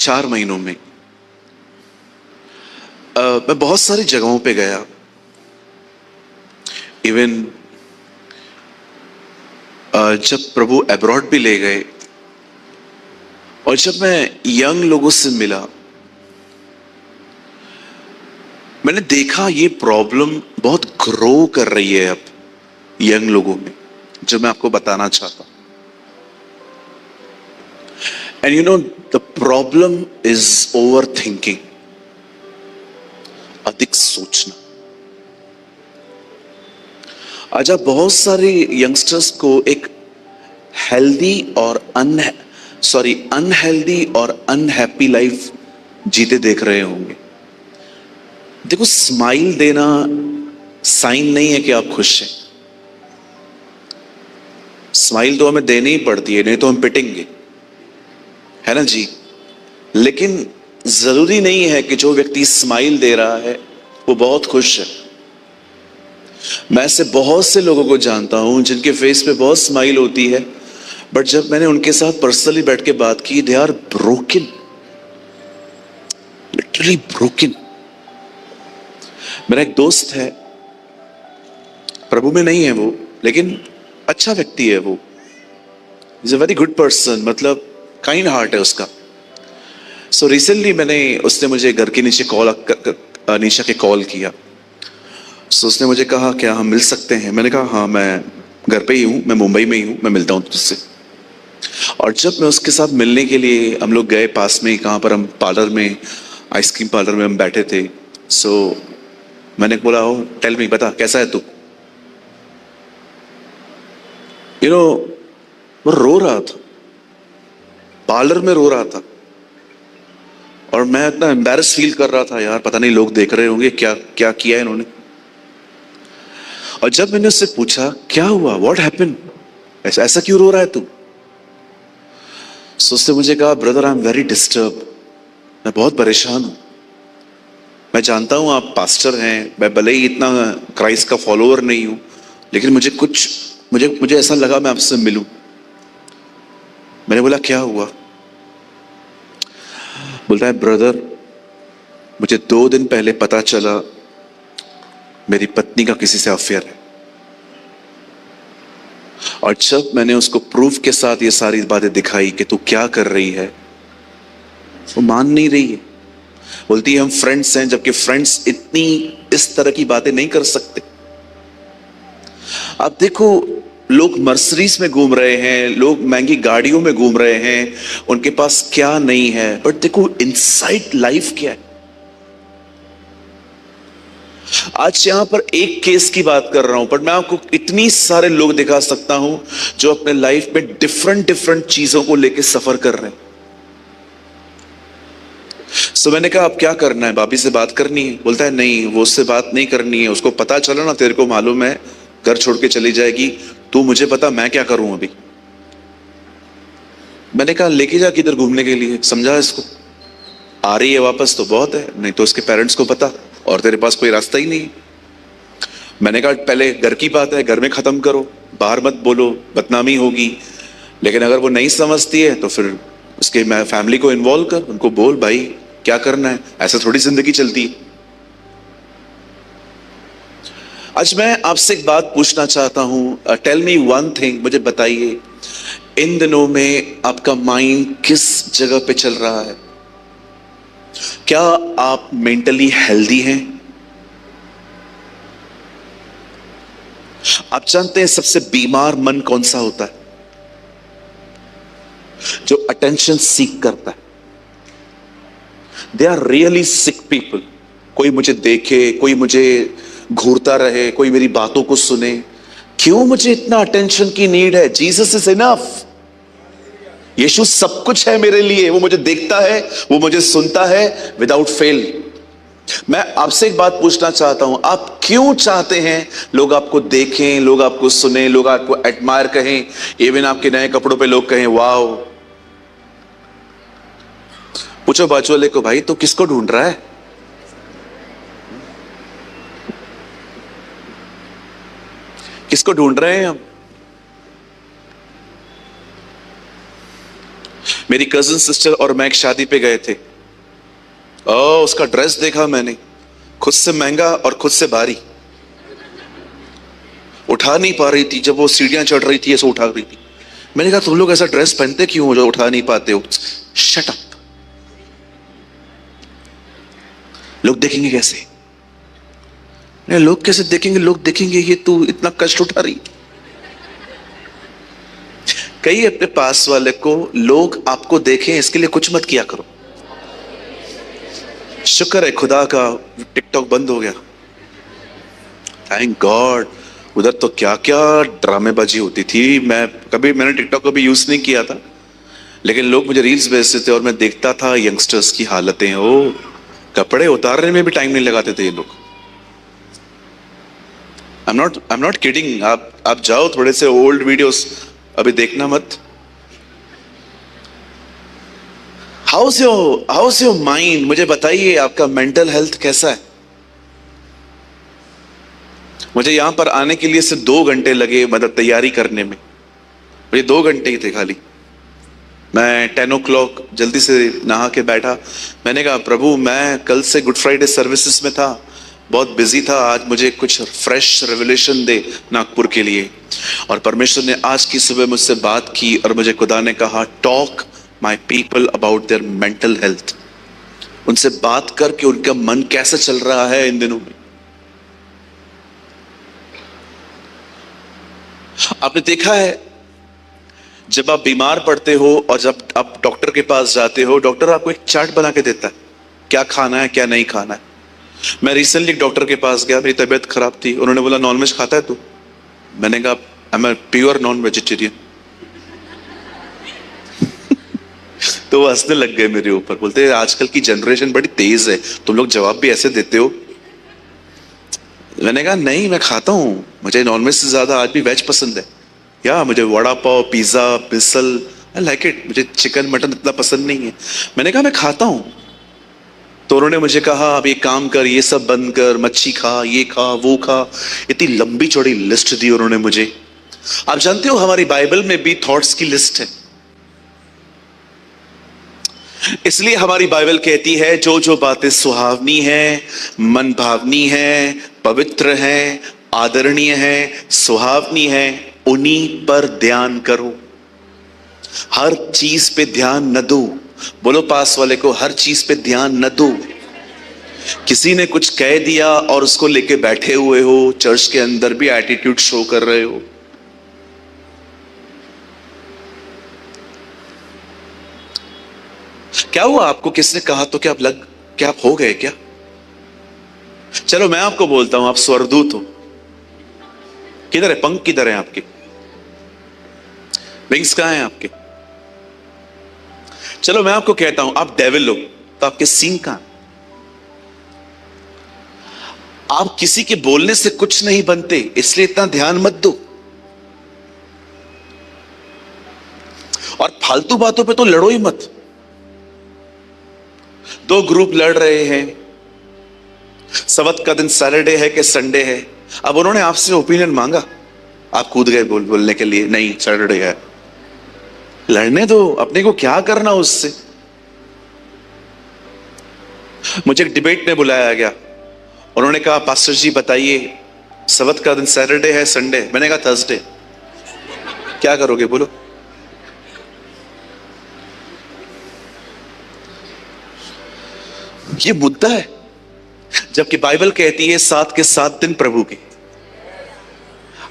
4 महीनों में मैं बहुत सारी जगहों पे गया। इवन जब प्रभु अब्रॉड भी ले गए और जब मैं यंग लोगों से मिला, मैंने देखा ये प्रॉब्लम बहुत ग्रो कर रही है अब यंग लोगों में, जो मैं आपको बताना चाहता हूं। And you know the problem is over thinking, अधिक सोचना। आज आप बहुत सारे यंगस्टर्स को एक हेल्दी और अनहेल्दी और अनहैप्पी लाइफ जीते देख रहे होंगे। देखो, स्माइल देना साइन नहीं है कि आप खुश हैं। स्माइल तो हमें देनी ही पड़ती है, नहीं तो हम पिटेंगे, है ना जी। लेकिन जरूरी नहीं है कि जो व्यक्ति स्माइल दे रहा है वो बहुत खुश है। मैं ऐसे बहुत से लोगों को जानता हूं जिनके फेस पे बहुत स्माइल होती है, बट जब मैंने उनके साथ पर्सनली बैठ के बात की, they are broken, literally broken. मेरा एक दोस्त है, प्रभु में नहीं है वो, लेकिन अच्छा व्यक्ति है वो। Is a very good person, मतलब काइंड हार्ट है उसका। सो रिसेंटली उसने मुझे घर के नीचे नीचे के कॉल किया। सो उसने मुझे कहा क्या हम मिल सकते हैं? मैंने कहा हाँ, मैं घर पे ही हूँ, मैं मुंबई में ही हूँ, मैं मिलता हूँ तुझसे। और जब मैं उसके साथ मिलने के लिए हम लोग गए, पास में ही कहाँ पर, हम पार्लर में, आइसक्रीम पार्लर में हम बैठे थे। सो मैंने बोला, ओ टेल मी, बता कैसा है तू? यू नो, वो रो रहा था, पार्लर में रो रहा था। और मैं इतना एम्बैरस फील कर रहा था, यार पता नहीं लोग देख रहे होंगे, क्या क्या किया है इन्होंने। और जब मैंने उससे पूछा क्या हुआ, व्हाट हैपेंड, ऐसा ऐसा क्यों रो रहा है तू? सो उसने मुझे कहा, brother I am very disturb, मैं बहुत परेशान हूं। मैं जानता हूं आप पास्टर हैं, मैं भले ही इतना क्राइस्ट का फॉलोअर नहीं हूं, लेकिन मुझे ऐसा लगा मैं आपसे मिलूं। मैंने बोला क्या हुआ? बोलता है, ब्रदर मुझे 2 दिन पहले पता चला मेरी पत्नी का किसी से अफेयर है। और जब मैंने उसको प्रूफ के साथ ये सारी बातें दिखाई कि तू क्या कर रही है, वो मान नहीं रही है। बोलती है हम फ्रेंड्स हैं, जबकि फ्रेंड्स इतनी इस तरह की बातें नहीं कर सकते। आप देखो, लोग मर्सिडीज में घूम रहे हैं, लोग महंगी गाड़ियों में घूम रहे हैं, उनके पास क्या नहीं है, बट देखो इनसाइड लाइफ क्या है। आज यहां पर एक केस की बात कर रहा हूं, पर मैं आपको इतनी सारे लोग दिखा सकता हूं जो अपने लाइफ में डिफरेंट चीजों को लेकर सफर कर रहे हैं। सो मैंने कहा अब क्या करना है, भाभी से बात करनी है? बोलता है नहीं, वो उससे बात नहीं करनी है, उसको पता चला ना, तेरे को मालूम है घर छोड़ के चली जाएगी, तू मुझे पता मैं क्या करूं अभी। मैंने कहा लेके जा किधर घूमने के लिए, समझा इसको, आ रही है वापस तो बहुत है, नहीं तो उसके पेरेंट्स को पता, और तेरे पास कोई रास्ता ही नहीं। मैंने कहा पहले घर की बात है, घर में खत्म करो, बाहर मत बोलो, बदनामी होगी। लेकिन अगर वो नहीं समझती है तो फिर उसके फैमिली को इन्वॉल्व कर, उनको बोल भाई क्या करना है, ऐसा थोड़ी जिंदगी चलती है। आज मैं आपसे एक बात पूछना चाहता हूं, टेल मी वन थिंग, मुझे बताइए इन दिनों में आपका माइंड किस जगह पे चल रहा है? क्या आप मेंटली हेल्दी हैं? आप जानते हैं सबसे बीमार मन कौन सा होता है? जो अटेंशन सीक करता है। They are really sick people. कोई मुझे देखे, कोई मुझे घूरता रहे, कोई मेरी बातों को सुने, क्यों मुझे इतना अटेंशन की नीड है? Jesus is enough. यीशु सब कुछ है मेरे लिए, वो मुझे देखता है, वो मुझे सुनता है विदाउट फेल। मैं आपसे एक बात पूछना चाहता हूं, आप क्यों चाहते हैं लोग आपको देखें, लोग आपको सुने, लोग आपको एडमायर कहें, इवन आपके नए कपड़ों पे लोग कहें वाओ? पूछो बाजू वाले को, भाई तो किसको ढूंढ रहा है? किसको ढूंढ रहे हैं हम? मेरी कजिन सिस्टर और मैं एक शादी पे गए थे। उसका ड्रेस देखा मैंने, खुद से महंगा और खुद से भारी, उठा नहीं पा रही थी। जब वो सीढ़ियां चढ़ रही थी ऐसे उठा रही थी। मैंने कहा तुम लोग ऐसा ड्रेस पहनते क्यों हो जो उठा नहीं पाते हो? Shut up. लोग देखेंगे कैसे? नहीं, लोग कैसे देखेंगे? लोग देखेंगे ये तू इतना कष्ट उठा रही। कई अपने पास वाले को लोग आपको देखें इसके लिए कुछ मत किया करो। शुक्र है खुदा का टिकटॉक बंद हो गया, थैंक गॉड। उधर तो क्या क्या ड्रामेबाजी होती थी। मैंने टिकटॉक कभी यूज नहीं किया था, लेकिन लोग मुझे रील्स भेजते थे और मैं देखता था यंगस्टर्स की हालतें। कपड़े उतारने में भी टाइम नहीं लगाते थे ये लोग। I am not kidding. आप जाओ थोड़े से ओल्ड वीडियोस अभी देखना मत। House your mind? मुझे बताइए आपका मेंटल हेल्थ कैसा है? मुझे यहां पर आने के लिए सिर्फ 2 घंटे लगे, मतलब तैयारी करने में। मुझे 2 घंटे ही थे खाली। मैं 10 o'clock जल्दी से नहा के बैठा। मैंने कहा प्रभु मैं कल से गुड फ्राइडे सर्विसेज में था, बहुत बिजी था, आज मुझे कुछ फ्रेश रेवलेशन दे नागपुर के लिए। और परमेश्वर ने आज की सुबह मुझसे बात की और मुझे खुदा ने कहा talk my people about their mental health. उनसे बात करके उनका मन कैसे चल रहा है इन दिनों में। आपने देखा है जब आप बीमार पड़ते हो और जब आप डॉक्टर के पास जाते हो, डॉक्टर आपको एक चार्ट बना के देता है क्या खाना है क्या नहीं खाना है। मैं रिसेंटली एक डॉक्टर के पास गया, मेरी तबीयत खराब थी। उन्होंने बोला नॉनवेज खाता है तू? मैंने कहा I am pure non vegetarian. तो वो हंसने लग गए मेरे ऊपर, बोलते आजकल की जनरेशन बड़ी तेज है, तुम लोग जवाब भी ऐसे देते हो। मैंने कहा नहीं मैं खाता हूं, मुझे नॉनवेज से ज्यादा आज भी वेज पसंद है। या मुझे vada pav, pizza, Bisal, I like it. मुझे चिकन मटन इतना पसंद नहीं है। मैंने कहा मैं खाता हूं। तो उन्होंने मुझे कहा अब ये काम कर, ये सब बंद कर, मच्छी खा, ये खा, वो खा। इतनी लंबी चौड़ी लिस्ट दी उन्होंने मुझे। आप जानते हो हमारी बाइबल में भी थॉट्स की लिस्ट है। इसलिए हमारी बाइबल कहती है जो जो बातें सुहावनी है, मन भावनी है, पवित्र है, आदरणीय है, सुहावनी है, उन्हीं पर ध्यान करो। हर चीज पे ध्यान न दो। बोलो पास वाले को हर चीज पे ध्यान न दो। किसी ने कुछ कह दिया और उसको लेके बैठे हुए हो, चर्च के अंदर भी एटीट्यूड शो कर रहे हो। क्या हुआ आपको? किसने कहा तो क्या आप हो गए क्या? चलो मैं आपको बोलता हूं आप स्वर्गदूत हो। किधर है पंख? किधर है आपके विंग्स? कहां हैं आपके? चलो मैं आपको कहता हूं आप डेविल हो, तो आपके सींग कहां? आप किसी के बोलने से कुछ नहीं बनते, इसलिए इतना ध्यान मत दो। और फालतू बातों पे तो लड़ो ही मत। 2 ग्रुप लड़ रहे हैं, सबत का दिन सैटरडे है कि संडे है। अब उन्होंने आपसे ओपिनियन मांगा, आप कूद गए बोलने के लिए नहीं सैटरडे है। लड़ने दो, अपने को क्या करना उससे। मुझे एक डिबेट में बुलाया गया, उन्होंने कहा पास्टर जी बताइए सबत का दिन सैटरडे है संडे? मैंने कहा थर्सडे। क्या करोगे बोलो? ये मुद्दा है, जबकि बाइबल कहती है 7 के 7 दिन प्रभु के।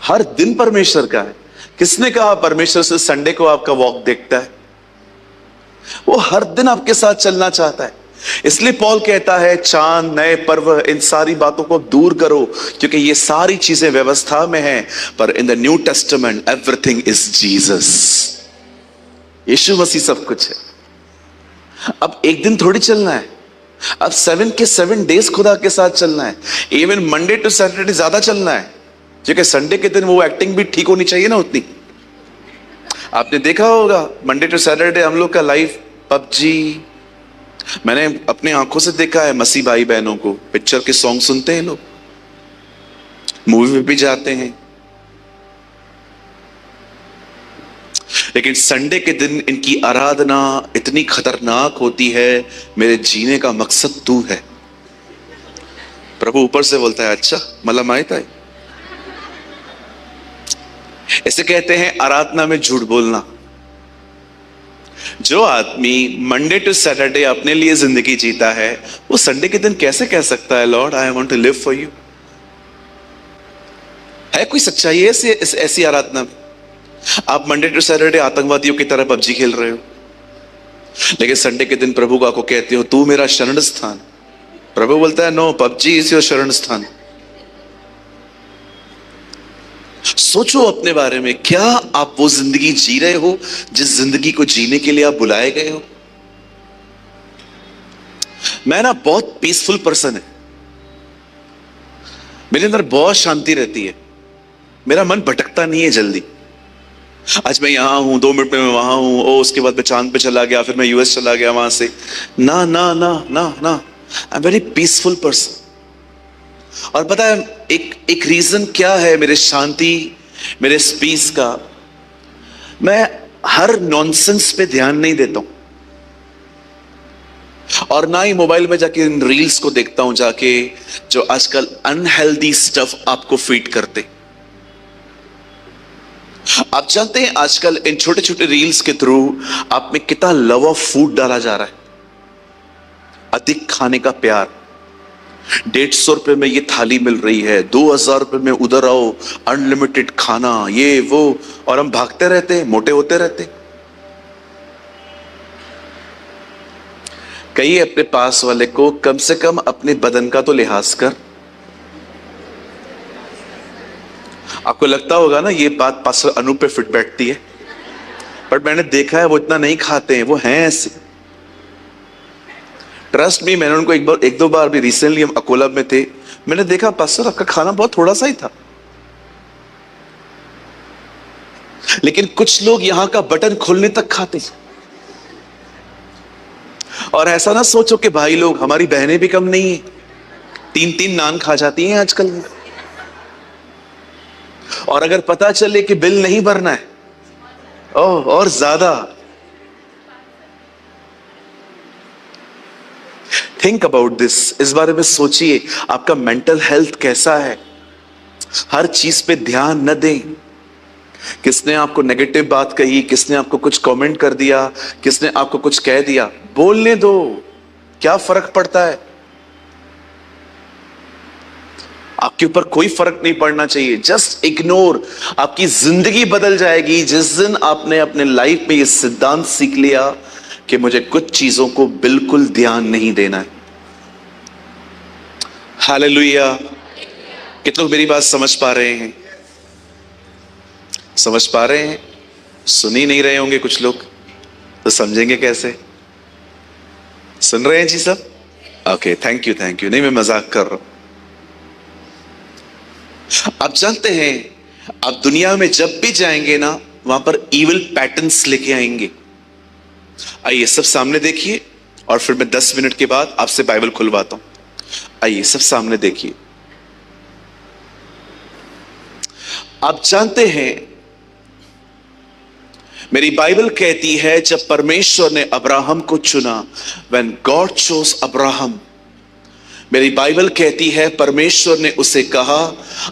हर दिन परमेश्वर का है। किसने कहा परमेश्वर से संडे को आपका वॉक देखता है? वो हर दिन आपके साथ चलना चाहता है। इसलिए पॉल कहता है चांद, नए पर्व, इन सारी बातों को दूर करो, क्योंकि ये सारी चीजें व्यवस्था में हैं, पर in the new testament everything is Jesus. यीशु मसीह सब कुछ है। अब एक दिन थोड़ी चलना है, अब 7 के 7 डेज खुदा के साथ चलना है। इवन मंडे टू सैटरडे ज्यादा चलना है, क्योंकि संडे के दिन वो एक्टिंग भी ठीक होनी चाहिए ना उतनी। आपने देखा होगा मंडे टू सैटरडे हम लोग का लाइफ पबजी। मैंने अपने आंखों से देखा है मसीह भाई बहनों को, पिक्चर के सॉन्ग सुनते हैं लोग, मूवी में भी जाते हैं। लेकिन संडे के दिन इनकी आराधना इतनी खतरनाक होती है, मेरे जीने का मकसद तू है। प्रभु ऊपर से बोलता है, अच्छा मला माहित है। इसे कहते हैं आराधना में झूठ बोलना। जो आदमी मंडे टू सैटरडे अपने लिए जिंदगी जीता है, वो संडे के दिन कैसे कह सकता है, Lord I want to live for you? है कोई सच्चाई ऐसी आराधना में? आप मंडे टू सैटरडे आतंकवादियों की तरह पबजी खेल रहे हो, लेकिन संडे के दिन प्रभु को कहते हो तू मेरा शरण स्थान। प्रभु बोलता है, नो, पबजी इज योर शरण स्थान। सोचो अपने बारे में, क्या आप वो जिंदगी जी रहे हो जिस जिंदगी को जीने के लिए आप बुलाए गए हो? मैं ना बहुत पीसफुल पर्सन है, मेरे अंदर बहुत शांति रहती है, मेरा मन भटकता नहीं है जल्दी। आज मैं यहां हूं, 2 मिनट में मैं वहां हूं, ओ उसके बाद मैं चांद पे चला गया, फिर मैं यूएस चला गया, वहां से ना ना ना ना ना, I am very peaceful person. और पता है एक रीजन क्या है मेरे शांति, मेरे पीस का? मैं हर नॉनसेंस पे ध्यान नहीं देता हूं, और ना ही मोबाइल में जाके इन रील्स को देखता हूं जाके, जो आजकल अनहेल्दी स्टफ आपको फीड करते। आप जानते हैं आजकल इन छोटे छोटे रील्स के थ्रू आप में कितना लव ऑफ फूड डाला जा रहा है, अधिक खाने का प्यार। 150 रुपए में ये थाली मिल रही है, 2000 रुपए में उधर आओ, अनलिमिटेड खाना, ये वो, और हम भागते रहते, मोटे होते रहते। कहिए अपने पास वाले को, कम से कम अपने बदन का तो लिहाज कर। आपको लगता होगा ना ये बात पास्टर अनूप पे फिट बैठती है, पर मैंने देखा है वो इतना नहीं खाते हैं, वो हैं ऐसे। ट्रस्ट मी, मैंने उनको एक दो बार भी, रिसेंटली हम अकोला में थे, मैंने देखा पास्टर आपका खाना बहुत थोड़ा सा ही था, लेकिन कुछ लोग यहां का बटन खोलने तक खाते। और ऐसा ना सोचो कि भाई लोग, हमारी बहनें भी कम नहीं है, 3-3 नान खा जाती हैं आजकल। और अगर पता चले कि बिल नहीं भरना है, ओह और ज्यादा। थिंक अबाउट दिस, इस बारे में सोचिए, आपका मेंटल हेल्थ कैसा है? हर चीज पे ध्यान न दें। किसने आपको नेगेटिव बात कही, किसने आपको कुछ कमेंट कर दिया, किसने आपको कुछ कह दिया, बोलने दो, क्या फर्क पड़ता है? आपके ऊपर कोई फर्क नहीं पड़ना चाहिए, जस्ट इग्नोर। आपकी जिंदगी बदल जाएगी जिस दिन आपने अपने लाइफ में यह सिद्धांत सीख लिया कि मुझे कुछ चीजों को बिल्कुल ध्यान नहीं देना है। हालेलुया। कितने लोग मेरी बात समझ पा रहे हैं? समझ पा रहे हैं? सुन ही नहीं रहे होंगे कुछ लोग, तो समझेंगे कैसे? सुन रहे हैं जी सब? Okay, thank you thank you. नहीं, मैं मजाक कर रहा हूं। आप जानते हैं, आप दुनिया में जब भी जाएंगे ना, वहां पर इविल पैटर्न्स लेके आएंगे। आइए सब सामने देखिए, और फिर मैं 10 मिनट के बाद आपसे बाइबल खुलवाता हूं। आइए सब सामने देखिए। आप जानते हैं, मेरी बाइबल कहती है जब परमेश्वर ने अब्राहम को चुना, when God chose अब्राहम, मेरी बाइबल कहती है परमेश्वर ने उसे कहा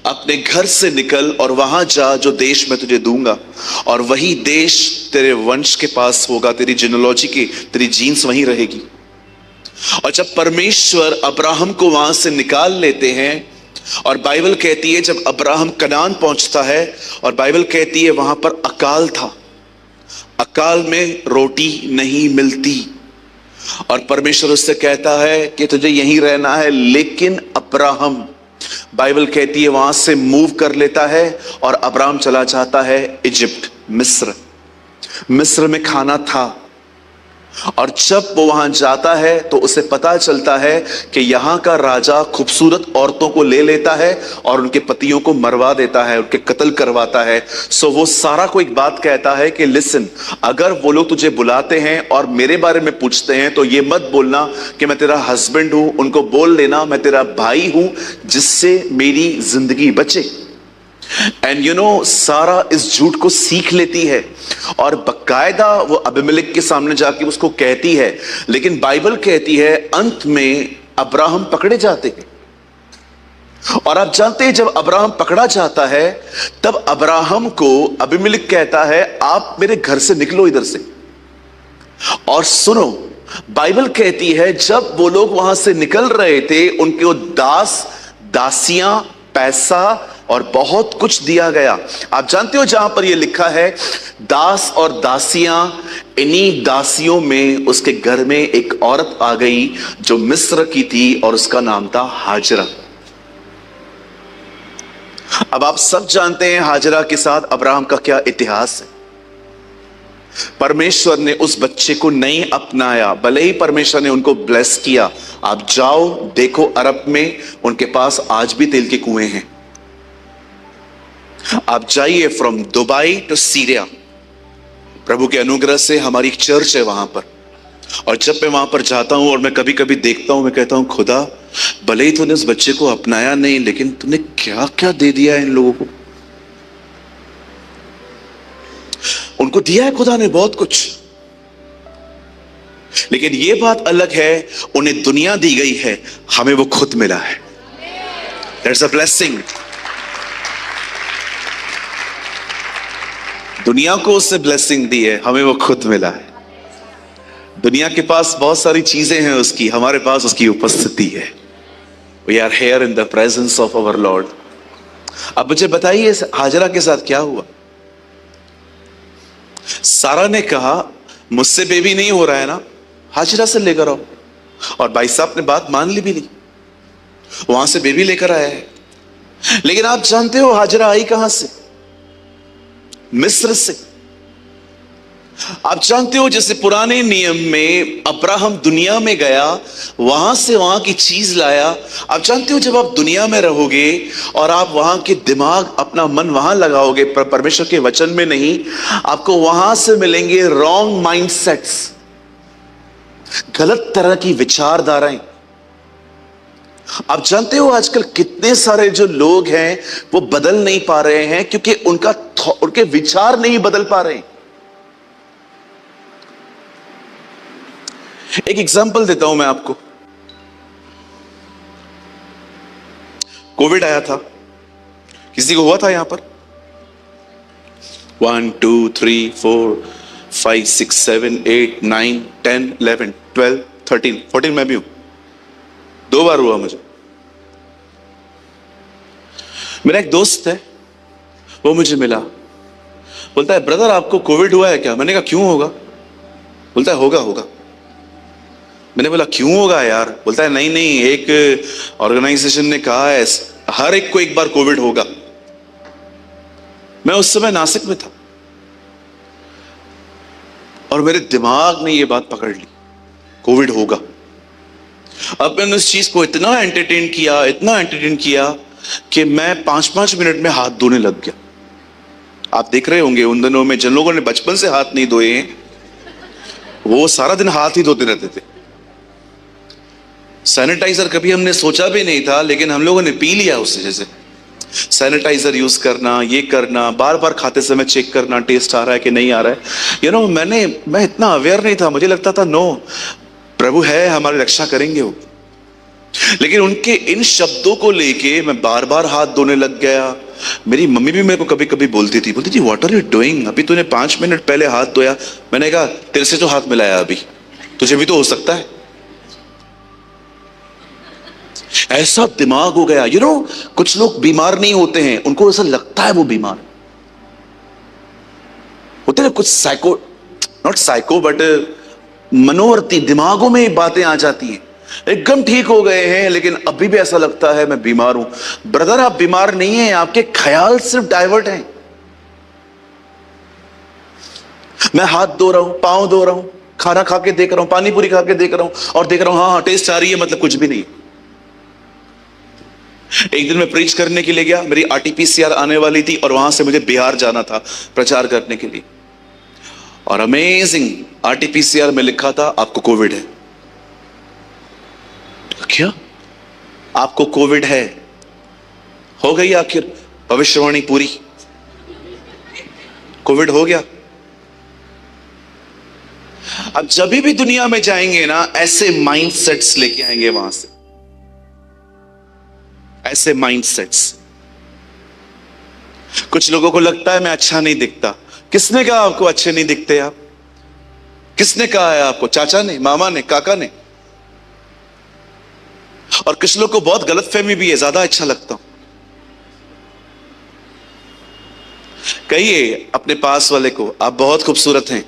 अपने घर से निकल और वहां जा जो देश मैं तुझे दूंगा, और वही देश तेरे वंश के पास होगा, तेरी जिनोलॉजी की, तेरी जीन्स वहीं रहेगी। और जब परमेश्वर अब्राहम को वहां से निकाल लेते हैं, और बाइबल कहती है जब अब्राहम कनान पहुंचता है, और बाइबल कहती है वहां पर अकाल था, अकाल में रोटी नहीं मिलती, और परमेश्वर उससे कहता है कि तुझे यहीं रहना है। लेकिन अब्राहम, बाइबल कहती है वहां से मूव कर लेता है, और अब्राहम चला जाता है इजिप्ट, मिस्र। मिस्र में खाना था, और जब वो वहां जाता है तो उसे पता चलता है कि यहां का राजा खूबसूरत औरतों को ले लेता है और उनके पतियों को मरवा देता है, उनके कत्ल करवाता है। सो वो सारा को एक बात कहता है कि लिसन, अगर वो लोग तुझे बुलाते हैं और मेरे बारे में पूछते हैं तो ये मत बोलना कि मैं तेरा हस्बैंड हूं, उनको बोल देना मैं तेरा भाई हूं, जिससे मेरी जिंदगी बचे। एंड यू नो सारा इस झूठ को सीख लेती है और बकायदा वो अबीमेलेक के सामने जाके उसको कहती है। लेकिन बाइबल कहती है अंत में अब्राहम पकड़े जाते हैं। और आप जानते हैं जब अब्राहम पकड़ा जाता है तब अब्राहम को अबीमेलेक कहता है आप मेरे घर से निकलो इधर से। और सुनो, बाइबल कहती है जब वो लोग वहां से निकल रहे थे उनके दास दासियां पैसा और बहुत कुछ दिया गया। आप जानते हो जहां पर ये लिखा है दास और दासियां, इन्हीं दासियों में उसके घर में एक औरत आ गई जो मिस्र की थी और उसका नाम था हाजरा। अब आप सब जानते हैं हाजरा के साथ अब्राहम का क्या इतिहास है। परमेश्वर ने उस बच्चे को नहीं अपनाया, भले ही परमेश्वर ने उनको ब्लेस किया। आप जाओ देखो अरब में उनके पास आज भी तेल के कुएं हैं। आप जाइए फ्रॉम दुबई टू सीरिया, प्रभु के अनुग्रह से हमारी एक चर्च है वहां पर। और जब मैं वहां पर जाता हूं और मैं कभी कभी देखता हूं, मैं कहता हूं खुदा भले ही तूने उस बच्चे को अपनाया नहीं, लेकिन तूने क्या क्या दे दिया है इन लोगों को। उनको दिया है खुदा ने बहुत कुछ, लेकिन यह बात अलग है उन्हें दुनिया दी गई है, हमें वो खुद मिला है। That's a blessing. दुनिया को उससे ब्लेसिंग दी है, हमें वो खुद मिला है। दुनिया के पास बहुत सारी चीजें हैं उसकी, हमारे पास उसकी उपस्थिति है। We are here in the presence of our Lord. अब मुझे बताइए हाजरा के साथ क्या हुआ। सारा ने कहा मुझसे बेबी नहीं हो रहा है ना, हाजरा से लेकर आओ। और भाई साहब ने बात मान ली भी नहीं, वहां से बेबी लेकर आया है। लेकिन आप जानते हो हाजरा आई कहां से? मिस्र से। आप जानते हो जैसे पुराने नियम में अब्राहम दुनिया में गया, वहां से वहां की चीज लाया। आप जानते हो जब आप दुनिया में रहोगे और आप वहां के दिमाग अपना मन वहां लगाओगे पर परमेश्वर के वचन में नहीं, आपको वहां से मिलेंगे रॉन्ग माइंडसेट्स, गलत तरह की विचारधाराएं। आप जानते हो आजकल कितने सारे जो लोग हैं वो बदल नहीं पा रहे हैं क्योंकि उनके विचार नहीं बदल पा रहे हैं। एक एग्जांपल देता हूं मैं आपको। कोविड आया था, किसी को हुआ था यहां पर? 1 2 3 4 5 6 7 8 9 10 11 12 13 14 मैं भी हूं, 2 बार हुआ मुझे। मेरा एक दोस्त है, वो मुझे मिला, बोलता है ब्रदर आपको कोविड हुआ है क्या? मैंने कहा क्यों होगा? बोलता है होगा होगा। मैंने बोला क्यों होगा यार? बोलता है नहीं नहीं, एक ऑर्गेनाइजेशन ने कहा है हर एक को एक बार कोविड होगा। मैं उस समय नासिक में था और मेरे दिमाग ने यह बात पकड़ ली, कोविड होगा। अब मैंने उस चीज को इतना एंटरटेन किया कि मैं 5-5 मिनट में हाथ धोने लग गया। आप देख रहे होंगे उन दिनों में जिन लोगों ने बचपन से हाथ नहीं धोए हैं वो सारा दिन हाथ ही धोते रहते थे। सैनिटाइजर कभी हमने सोचा भी नहीं था, लेकिन हम लोगों ने पी लिया उससे। जैसे सैनिटाइजर यूज करना, ये करना, बार बार खाते समय चेक करना टेस्ट आ रहा है कि नहीं आ रहा है। यू नो मैं इतना अवेयर नहीं था, मुझे लगता था नो प्रभु है हमारी रक्षा करेंगे वो। लेकिन उनके इन शब्दों को लेके मैं बार बार हाथ धोने लग गया। मेरी मम्मी भी मेरे को कभी कभी बोलती थी व्हाट आर यू डूइंग, अभी तूने 5 मिनट पहले हाथ धोया। मैंने कहा तेरे से तो हाथ मिलाया अभी, तुझे भी तो हो सकता है। ऐसा दिमाग हो गया। यू नो कुछ लोग बीमार नहीं होते हैं, उनको ऐसा लगता है वो बीमार होते हैं। कुछ नॉट साइको बट मनोवर्ती दिमागों में बातें आ जाती हैं। एकदम ठीक हो गए हैं लेकिन अभी भी ऐसा लगता है मैं बीमार हूं। ब्रदर आप बीमार नहीं हैं, आपके ख्याल सिर्फ डाइवर्ट हैं। मैं हाथ धो रहा हूं, पांव धो रहा हूं, खाना खा के देख रहा हूं, पानी पूरी खा के देख रहा हूं और देख रहा हूं हाँ टेस्ट आ रही है, मतलब कुछ भी नहीं। एक दिन मैं प्रीच करने के लिए गया, मेरी आरटीपीसीआर आने वाली थी और वहां से मुझे बिहार जाना था प्रचार करने के लिए। और अमेजिंग आरटीपीसीआर में लिखा था आपको कोविड है। क्या आपको कोविड है? हो गई आखिर भविष्यवाणी पूरी, कोविड हो गया। अब जब भी दुनिया में जाएंगे ना, ऐसे माइंडसेट्स लेके आएंगे वहां से, ऐसे माइंडसेट्स। कुछ लोगों को लगता है मैं अच्छा नहीं दिखता। किसने कहा आपको अच्छे नहीं दिखते आप? किसने कहा है आपको? चाचा ने, मामा ने, काका ने। और कुछ लोग को बहुत गलतफहमी भी है, ज्यादा अच्छा लगता हूं। कहिए अपने पास वाले को, आप बहुत खूबसूरत हैं।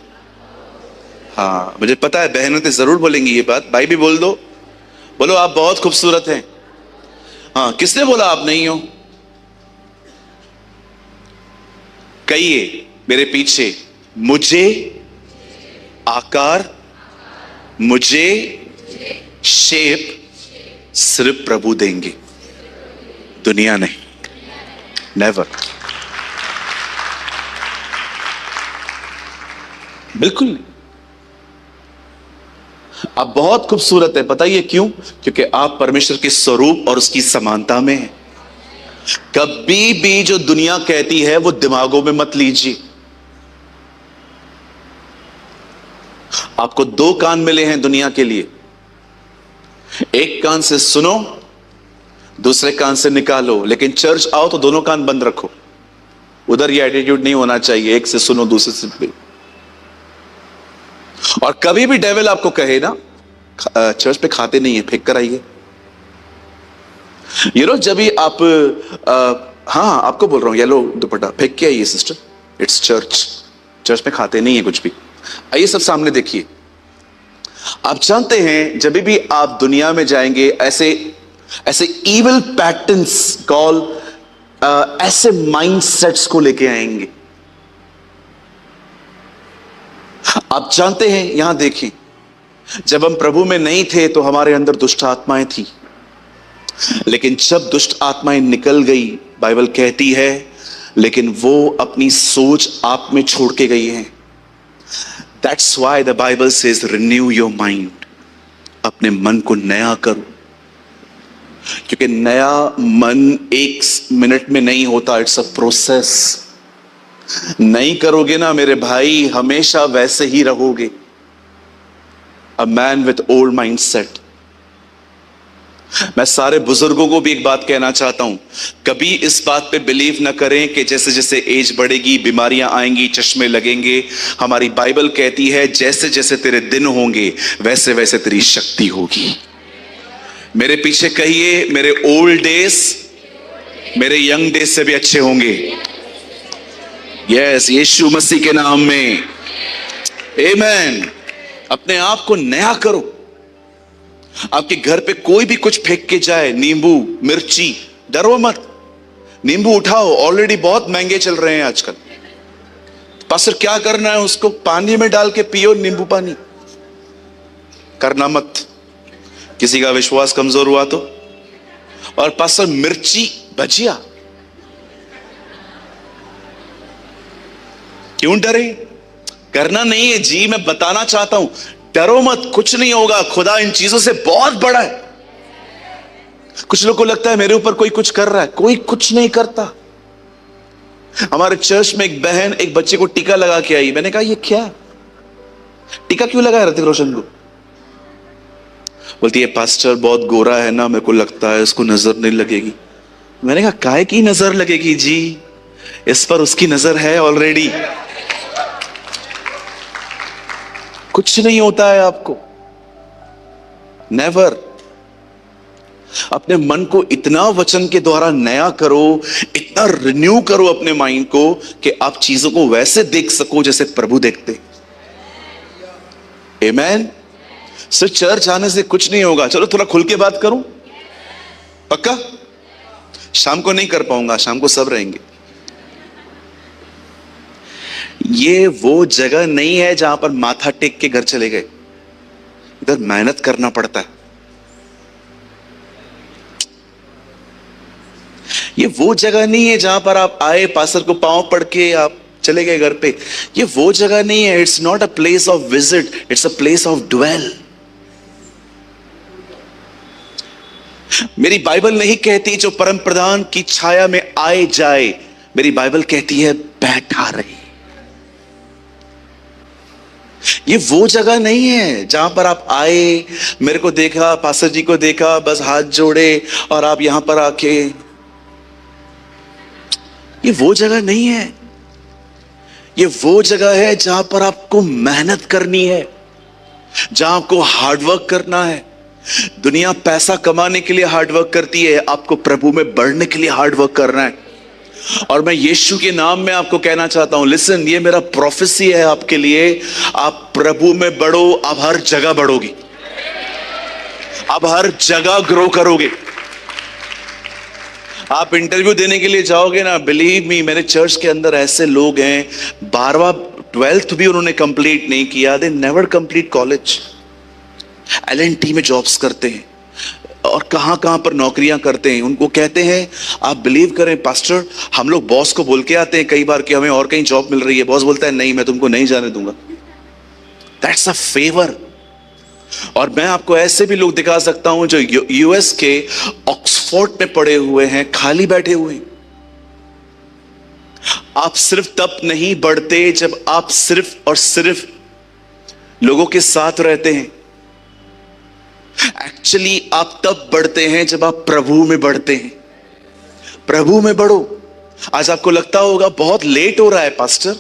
हाँ, मुझे पता है बहनें तो जरूर बोलेंगी ये बात, भाई भी बोल दो, बोलो आप बहुत खूबसूरत हैं। हाँ, किसने बोला आप नहीं हो? कहिए मेरे पीछे, मुझे आकार, मुझे शेप सिर्फ प्रभु देंगे, दुनिया नहीं, नेवर। बिल्कुल नहीं। आप बहुत खूबसूरत है, बताइए क्यों? क्योंकि आप परमेश्वर के स्वरूप और उसकी समानता में हैं। कभी भी जो दुनिया कहती है वो दिमागों में मत लीजिए। आपको दो कान मिले हैं दुनिया के लिए, एक कान से सुनो, दूसरे कान से निकालो। लेकिन चर्च आओ तो दोनों कान बंद रखो। उधर ये एटीट्यूड नहीं होना चाहिए, एक से सुनो दूसरे से भी। और कभी भी डेविल आपको कहे ना चर्च पे खाते नहीं है, फेंक कर आइए, ये रो जब भी आप हाँ आपको बोल रहा हूं, येलो दुपट्टा फेंक के आइए सिस्टर, इट्स चर्च, चर्च में खाते नहीं है कुछ भी। आइए सब सामने देखिए। आप जानते हैं जब भी आप दुनिया में जाएंगे, ऐसे ऐसे इविल पैटर्न्स कॉल ऐसे माइंडसेट्स को लेके आएंगे। आप जानते हैं, यहां देखिए, जब हम प्रभु में नहीं थे तो हमारे अंदर दुष्ट आत्माएं थी, लेकिन जब दुष्ट आत्माएं निकल गई, बाइबल कहती है, लेकिन वो अपनी सोच आप में छोड़ के गई है। That's why the Bible says renew your mind, अपने मन को नया करो, क्योंकि नया मन एक मिनट में नहीं होता, इट्स अ प्रोसेस। नहीं करोगे ना मेरे भाई, हमेशा वैसे ही रहोगे, a man with old mind set. मैं सारे बुजुर्गों को भी एक बात कहना चाहता हूं, कभी इस बात पे बिलीव ना करें कि जैसे जैसे एज बढ़ेगी बीमारियां आएंगी, चश्मे लगेंगे। हमारी बाइबल कहती है जैसे जैसे तेरे दिन होंगे वैसे वैसे तेरी शक्ति होगी। मेरे पीछे कहिए, मेरे ओल्ड डेज मेरे यंग डेज से भी अच्छे होंगे। यस, यीशु मसीह के नाम में आमेन। अपने आप को नया करो। आपके घर पे कोई भी कुछ फेंक के जाए, नींबू मिर्ची, डरो मत, नींबू उठाओ, ऑलरेडी बहुत महंगे चल रहे हैं आजकल। पास्टर क्या करना है उसको? पानी में डाल के पियो, नींबू पानी। करना मत, किसी का विश्वास कमजोर हुआ तो। और पास्टर मिर्ची भजिया, क्यों डरे? करना नहीं है जी, मैं बताना चाहता हूं, डरो मत, कुछ नहीं होगा। खुदा इन चीजों से बहुत बड़ा है। कुछ लोगों को लगता है मेरे ऊपर कोई कुछ कर रहा है, कोई कुछ नहीं करता। हमारे चर्च में एक बहन एक बच्चे को टीका लगा के आई। मैंने कहा ये क्या टीका क्यों लगाया ऋतिक रोशन को? बोलती है पास्टर बहुत गोरा है ना, मेरे को लगता है इसको नजर नहीं लगेगी। मैंने कहा काहे की नजर लगेगी जी, इस पर उसकी नजर है ऑलरेडी। कुछ नहीं होता है आपको, नेवर। अपने मन को इतना वचन के द्वारा नया करो, इतना रिन्यू करो अपने माइंड को कि आप चीजों को वैसे देख सको जैसे प्रभु देखते। आमेन। सिर्फ चर्च आने से कुछ नहीं होगा। चलो थोड़ा खुल के बात करूं, पक्का? शाम को नहीं कर पाऊंगा, शाम को सब रहेंगे। ये वो जगह नहीं है जहां पर माथा टेक के घर चले गए, इधर मेहनत करना पड़ता है। ये वो जगह नहीं है जहां पर आप आए, पास्टर को पांव पड़ के आप चले गए घर पे। ये वो जगह नहीं है। It's not a place of visit, it's a place of dwell. मेरी बाइबल नहीं कहती जो परम प्रधान की छाया में आए जाए, मेरी बाइबल कहती है बैठा रहे। ये वो जगह नहीं है जहां पर आप आए, मेरे को देखा, पास्टर जी को देखा, बस हाथ जोड़े और आप यहां पर आके, ये वो जगह नहीं है। ये वो जगह है जहां पर आपको मेहनत करनी है, जहां आपको हार्डवर्क करना है। दुनिया पैसा कमाने के लिए हार्डवर्क करती है, आपको प्रभु में बढ़ने के लिए हार्डवर्क करना है। और मैं यीशु के नाम में आपको कहना चाहता हूं, लिसन, ये मेरा प्रोफेसी है आपके लिए, आप प्रभु में बढ़ो, आप हर जगह बढ़ोगे, आप हर जगह ग्रो करोगे। आप इंटरव्यू देने के लिए जाओगे ना, बिलीव मी, मेरे चर्च के अंदर ऐसे लोग हैं 12वां 12th भी उन्होंने कंप्लीट नहीं किया, they never complete college, LNT में जॉब्स करते हैं और कहां कहां पर नौकरियां करते हैं। उनको कहते हैं, आप बिलीव करें पास्टर, हम लोग बॉस को बोल के आते हैं कई बार कि हमें और कहीं जॉब मिल रही है, बॉस बोलता है नहीं, मैं तुमको नहीं जाने दूंगा। That's a favour. और मैं आपको ऐसे भी लोग दिखा सकता हूं जो US के ऑक्सफोर्ड में पढ़े हुए हैं, खाली बैठे हुए हैं। आप सिर्फ तब नहीं बढ़ते जब आप सिर्फ और सिर्फ लोगों के साथ रहते हैं। एक्चुअली आप तब बढ़ते हैं जब आप प्रभु में बढ़ते हैं। प्रभु में बढ़ो। आज आपको लगता होगा बहुत लेट हो रहा है पास्टर,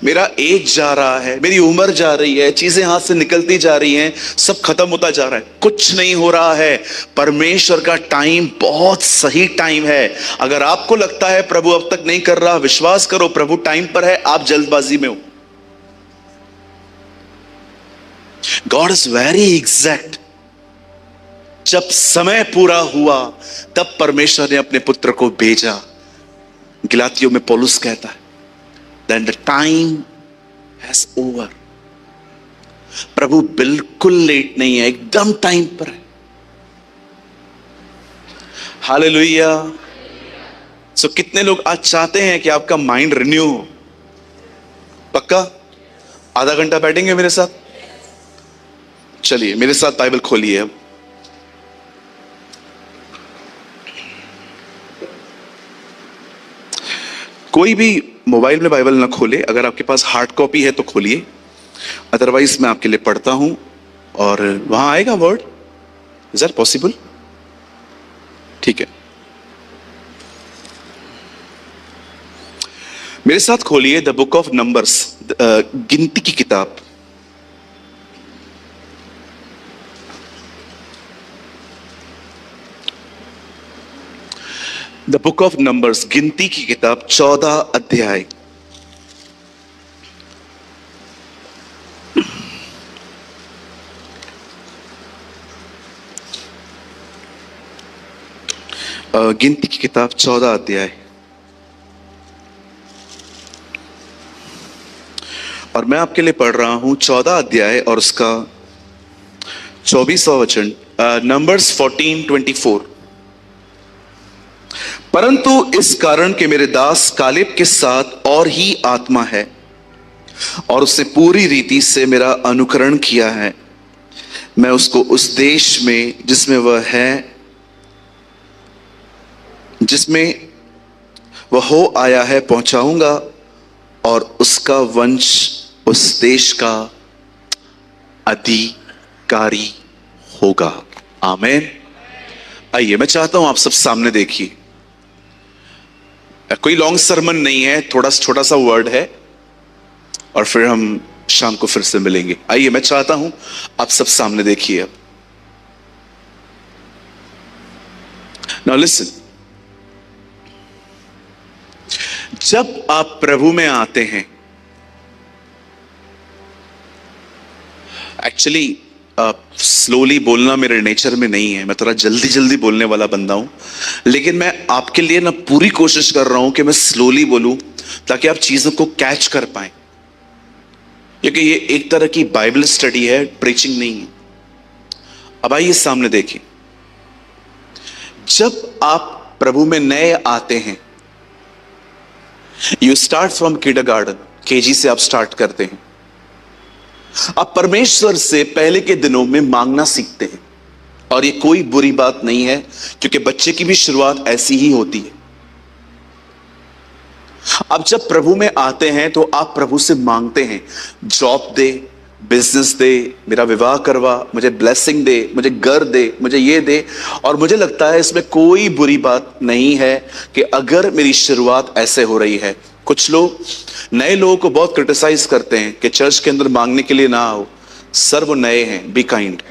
मेरा एज जा रहा है, मेरी उम्र जा रही है, चीजें हाथ से निकलती जा रही हैं, सब खत्म होता जा रहा है। कुछ नहीं हो रहा है, परमेश्वर का टाइम बहुत सही टाइम है। अगर आपको लगता है प्रभु अब तक नहीं कर रहा, विश्वास करो प्रभु टाइम पर है, आप जल्दबाजी में हो। God is very exact. जब समय पूरा हुआ तब परमेश्वर ने अपने पुत्र को भेजा। गलातियों में पौलुस कहता है, Then the time has over। प्रभु बिल्कुल लेट नहीं है, एकदम टाइम पर है। हालेलुया। सो कितने लोग आज चाहते हैं कि आपका माइंड रिन्यू हो? पक्का आधा घंटा बैठेंगे मेरे साथ? चलिए मेरे साथ बाइबल खोलिए। अब कोई भी मोबाइल में बाइबल ना खोले, अगर आपके पास हार्ड कॉपी है तो खोलिए, अदरवाइज मैं आपके लिए पढ़ता हूं और वहां आएगा वर्ड। Is that possible? ठीक है, मेरे साथ खोलिए द बुक ऑफ नंबर्स, गिनती की किताब। द बुक ऑफ नंबर्स, गिनती की किताब, 14 अध्याय। गिनती की किताब 14 अध्याय, और मैं आपके लिए पढ़ रहा हूं 14 अध्याय और उसका 24वां वचन, नंबर्स 14:24। परंतु इस कारण के मेरे दास कालेब के साथ और ही आत्मा है और उसने पूरी रीति से मेरा अनुकरण किया है। मैं उसको उस देश में जिसमें वह है, जिसमें वह हो आया है, पहुंचाऊंगा और उसका वंश उस देश का अधिकारी होगा। आमीन। आइए, मैं चाहता हूं आप सब सामने देखिए। कोई लॉन्ग सरमन नहीं है, थोड़ा छोटा सा वर्ड है और फिर हम शाम को फिर से मिलेंगे। आइए, मैं चाहता हूं आप सब सामने देखिए। अब नाउ लिसन, जब आप प्रभु में आते हैं, एक्चुअली स्लोली बोलना मेरे नेचर में नहीं है, मैं थोड़ा जल्दी जल्दी बोलने वाला बंदा हूं, लेकिन मैं आपके लिए ना पूरी कोशिश कर रहा हूं कि मैं स्लोली बोलूं ताकि आप चीजों को कैच कर पाएं, क्योंकि ये एक तरह की बाइबल स्टडी है, प्रीचिंग नहीं है। अब आइए सामने देखिए। जब आप प्रभु में नए आते हैं, you start from kindergarten, KG से आप स्टार्ट करते हैं। आप परमेश्वर से पहले के दिनों में मांगना सीखते हैं और ये कोई बुरी बात नहीं है, क्योंकि बच्चे की भी शुरुआत ऐसी ही होती है। अब जब प्रभु में आते हैं तो आप प्रभु से मांगते हैं, जॉब दे, बिजनेस दे, मेरा विवाह करवा, मुझे ब्लेसिंग दे, मुझे घर दे, मुझे ये दे। और मुझे लगता है इसमें कोई बुरी बात नहीं है कि अगर मेरी शुरुआत ऐसे हो रही है। कुछ लोग नए लोगों को बहुत क्रिटिसाइज करते हैं कि चर्च के अंदर मांगने के लिए ना आओ। सर वो नए हैं, बी काइंड,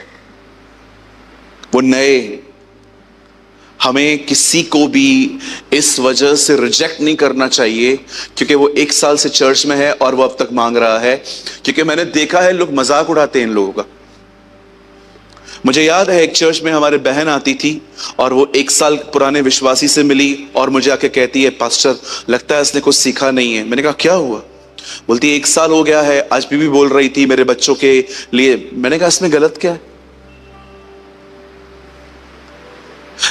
वो नए हैं। हमें किसी को भी इस वजह से रिजेक्ट नहीं करना चाहिए क्योंकि वो 1 साल से चर्च में है और वो अब तक मांग रहा है, क्योंकि मैंने देखा है लोग मजाक उड़ाते हैं इन लोगों का। मुझे याद है एक चर्च में हमारे बहन आती थी और वो 1 साल पुराने विश्वासी से मिली और मुझे आके कहती है, पास्टर लगता है इसने कुछ सीखा नहीं है। मैंने कहा क्या हुआ? बोलती है 1 साल हो गया है, आज भी बोल रही थी मेरे बच्चों के लिए। मैंने कहा इसमें गलत क्या है?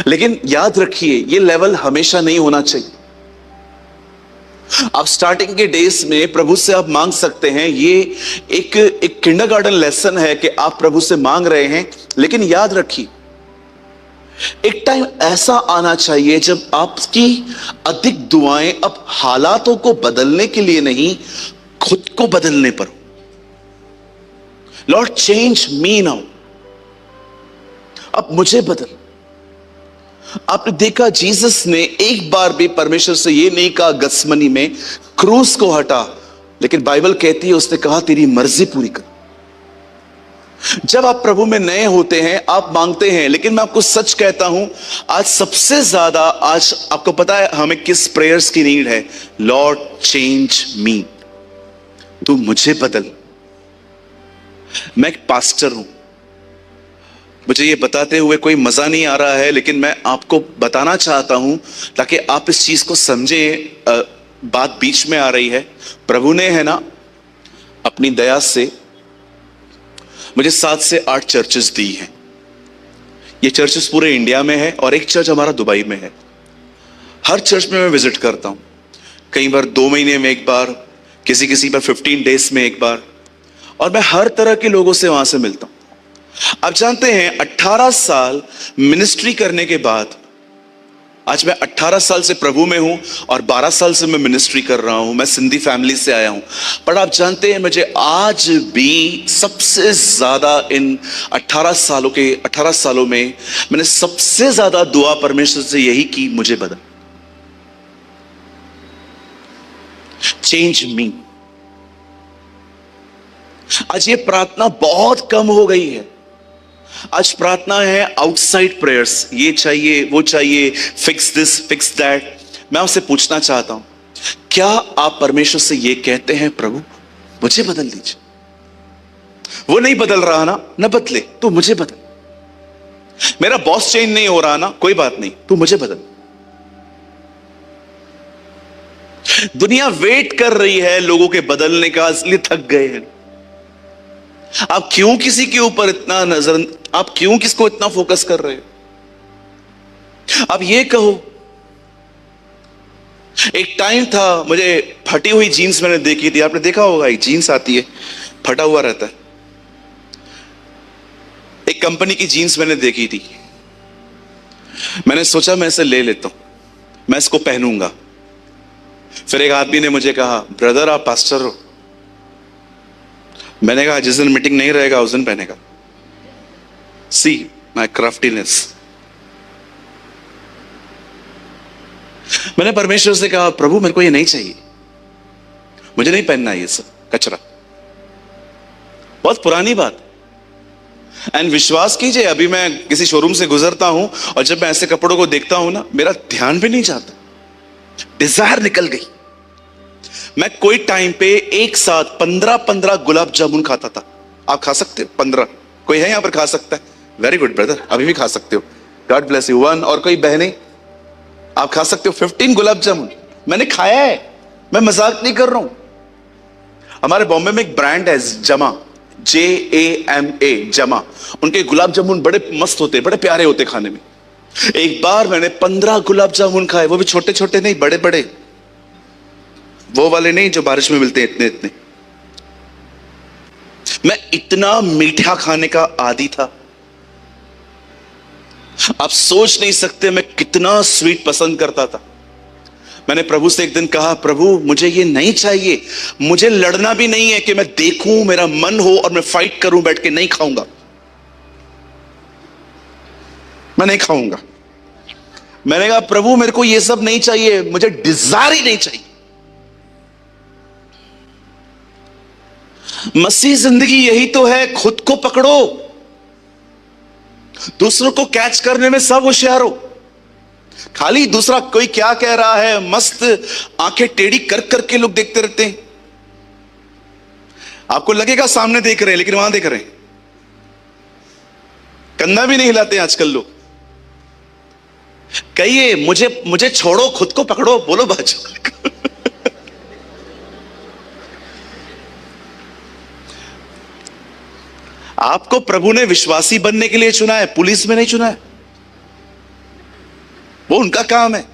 लेकिन याद रखिए ये लेवल हमेशा नहीं होना चाहिए। आप स्टार्टिंग के डेज में प्रभु से आप मांग सकते हैं, ये एक किंडरगार्टन लेसन है कि आप प्रभु से मांग रहे हैं। लेकिन याद रखिए एक टाइम ऐसा आना चाहिए जब आपकी अधिक दुआएं अब हालातों को बदलने के लिए नहीं, खुद को बदलने पर। लॉर्ड चेंज मी नाउ, अब मुझे बदल। आपने देखा जीसस ने एक बार भी परमेश्वर से यह नहीं कहा गत्समनी में क्रूस को हटा, लेकिन बाइबल कहती है उसने कहा तेरी मर्जी पूरी कर। जब आप प्रभु में नए होते हैं आप मांगते हैं, लेकिन मैं आपको सच कहता हूं आज सबसे ज्यादा, आज आपको पता है हमें किस प्रेयर्स की नीड है? लॉर्ड चेंज मी, तू मुझे बदल। मैं एक पास्टर हूं, मुझे ये बताते हुए कोई मजा नहीं आ रहा है, लेकिन मैं आपको बताना चाहता हूं ताकि आप इस चीज को समझें। बात बीच में आ रही है। प्रभु ने है ना अपनी दया से मुझे 7 से 8 चर्चेस दी हैं। ये चर्चेस पूरे इंडिया में है और एक चर्च हमारा दुबई में है। हर चर्च में मैं विजिट करता हूं, कई बार 2 महीने में एक बार, किसी पर 15 डेज में एक बार, और मैं हर तरह के लोगों से वहां से मिलता हूं। आप जानते हैं 18 साल मिनिस्ट्री करने के बाद आज मैं 18 साल से प्रभु में हूं और 12 साल से मैं मिनिस्ट्री कर रहा हूं। मैं सिंधी फैमिली से आया हूं, पर आप जानते हैं मुझे आज भी सबसे ज्यादा इन 18 सालों में मैंने सबसे ज्यादा दुआ परमेश्वर से यही की, मुझे बदल, चेंज मी। आज ये प्रार्थना बहुत कम हो गई है। आज प्रार्थना है आउटसाइड प्रेयर्स, ये चाहिए वो चाहिए, फिक्स दिस फिक्स दैट। मैं आपसे पूछना चाहता हूं, क्या आप परमेश्वर से ये कहते हैं प्रभु मुझे बदल दीजिए? वो नहीं बदल रहा ना, न बदले, तू मुझे बदल। मेरा बॉस चेंज नहीं हो रहा ना, कोई बात नहीं, तू मुझे बदल। दुनिया वेट कर रही है लोगों के बदलने का, इसलिए थक गए हैं। आप क्यों किसी के ऊपर इतना नजर, आप क्यों किसको इतना फोकस कर रहे हो? आप ये कहो, एक टाइम था मुझे फटी हुई जीन्स मैंने देखी थी। आपने देखा होगा एक जीन्स आती है, फटा हुआ रहता है। एक कंपनी की जीन्स मैंने देखी थी, मैंने सोचा मैं इसे ले लेता हूं, मैं इसको पहनूंगा। फिर एक आदमी ने मुझे कहा, ब्रदर आप पास्टर हो? मैंने कहा जिस दिन मीटिंग नहीं रहेगा उस दिन पहनेगा। See my craftiness. मैंने परमेश्वर से कहा, प्रभु मेरे को ये नहीं चाहिए, मुझे नहीं पहनना ये सब कचरा। बहुत पुरानी बात। एंड विश्वास कीजिए अभी मैं किसी शोरूम से गुजरता हूं और जब मैं ऐसे कपड़ों को देखता हूं ना, मेरा ध्यान भी नहीं जाता, डिजायर निकल गई। मैं कोई टाइम पे एक साथ 15 गुलाब जामुन खाता था। आप खा सकते हो 15? कोई है यहां पर खा सकता है? वेरी गुड ब्रदर, अभी भी खा सकते हो, गॉड ब्लेस यू। 1 और कोई बहनें आप खा सकते हो 15 गुलाब जामुन। मैंने खाया है, मैं मजाक नहीं कर रहा हूं। हमारे बॉम्बे में एक ब्रांड है जमा, JAMA, जमा। उनके गुलाब जामुन बड़े मस्त होते, बड़े प्यारे होते खाने में। एक बार मैंने 15 गुलाब जामुन खाए, वो भी छोटे छोटे नहीं, बड़े बड़े, वो वाले नहीं जो बारिश में मिलते हैं इतने इतने। मैं इतना मीठा खाने का आदी था। आप सोच नहीं सकते मैं कितना स्वीट पसंद करता था। मैंने प्रभु से एक दिन कहा, प्रभु मुझे ये नहीं चाहिए, मुझे लड़ना भी नहीं है कि मैं देखूं, मेरा मन हो और मैं फाइट करूं बैठ के, नहीं खाऊंगा, मैं नहीं खाऊंगा। मैंने कहा प्रभु मेरे को ये सब नहीं चाहिए, मुझे डिजायर ही नहीं चाहिए। मसीह जिंदगी यही तो है, खुद को पकड़ो, दूसरों को कैच करने में सब होशियार हो। खाली दूसरा कोई क्या कह रहा है, मस्त आंखें टेढ़ी कर करके लोग देखते रहते हैं। आपको लगेगा सामने देख रहे हैं, लेकिन वहां देख रहे हैं। कंधा भी नहीं हिलाते आजकल लोग। कहिए मुझे छोड़ो, खुद को पकड़ो, बोलो बाजू। आपको प्रभु ने विश्वासी बनने के लिए चुना है, पुलिस में नहीं चुना है। वो उनका काम है,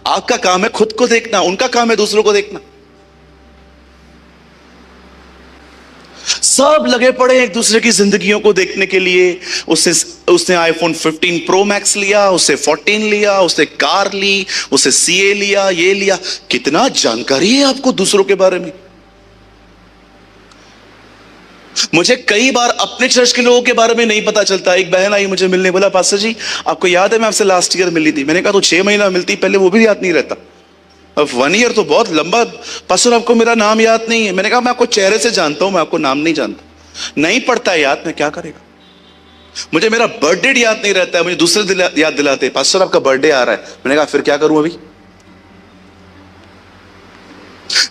आपका काम है खुद को देखना, उनका काम है दूसरों को देखना। सब लगे पड़े एक दूसरे की जिंदगियों को देखने के लिए। उसने आईफोन 15 प्रो मैक्स लिया, उससे 14 लिया, उसने कार ली, उससे सीए लिया, ये लिया। कितना जानकारी है आपको दूसरों के बारे में। मुझे कई बार अपने चर्च के लोगों के बारे में नहीं पता चलता। एक बहन आई मुझे मिलने, बोला पास्टर जी आपको याद है मैं आपसे लास्ट ईयर मिली थी। मैंने कहा तो 6 महीना मिलती, पहले वो भी याद नहीं रहता, अब 1 ईयर तो बहुत लंबा। पास्टर आपको मेरा नाम याद नहीं है। मैंने कहा मैं आपको चेहरे से जानता हूं, मैं आपको नाम नहीं जानता। नहीं पड़ता है याद, मैं क्या करेगा। मुझे मेरा बर्थडे याद नहीं रहता है, मुझे दूसरे याद दिलाते, पास्टर आपका बर्थडे आ रहा है। मैंने कहा फिर क्या करूं अभी।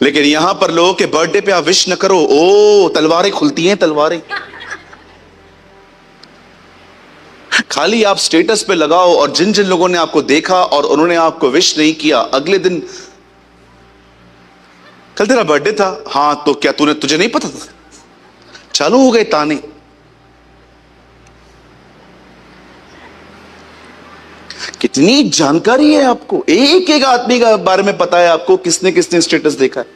लेकिन यहां पर लोगों के बर्थडे पे आप विश न करो, ओ तलवारें खुलती हैं, तलवारें। खाली आप स्टेटस पे लगाओ, और जिन जिन लोगों ने आपको देखा और उन्होंने आपको विश नहीं किया, अगले दिन कल तेरा बर्थडे था, हां तो क्या तुझे नहीं पता था। चालू हो गए ताने। कितनी जानकारी है आपको, एक एक आदमी का बारे में पता है आपको, किसने किसने स्टेटस देखा है।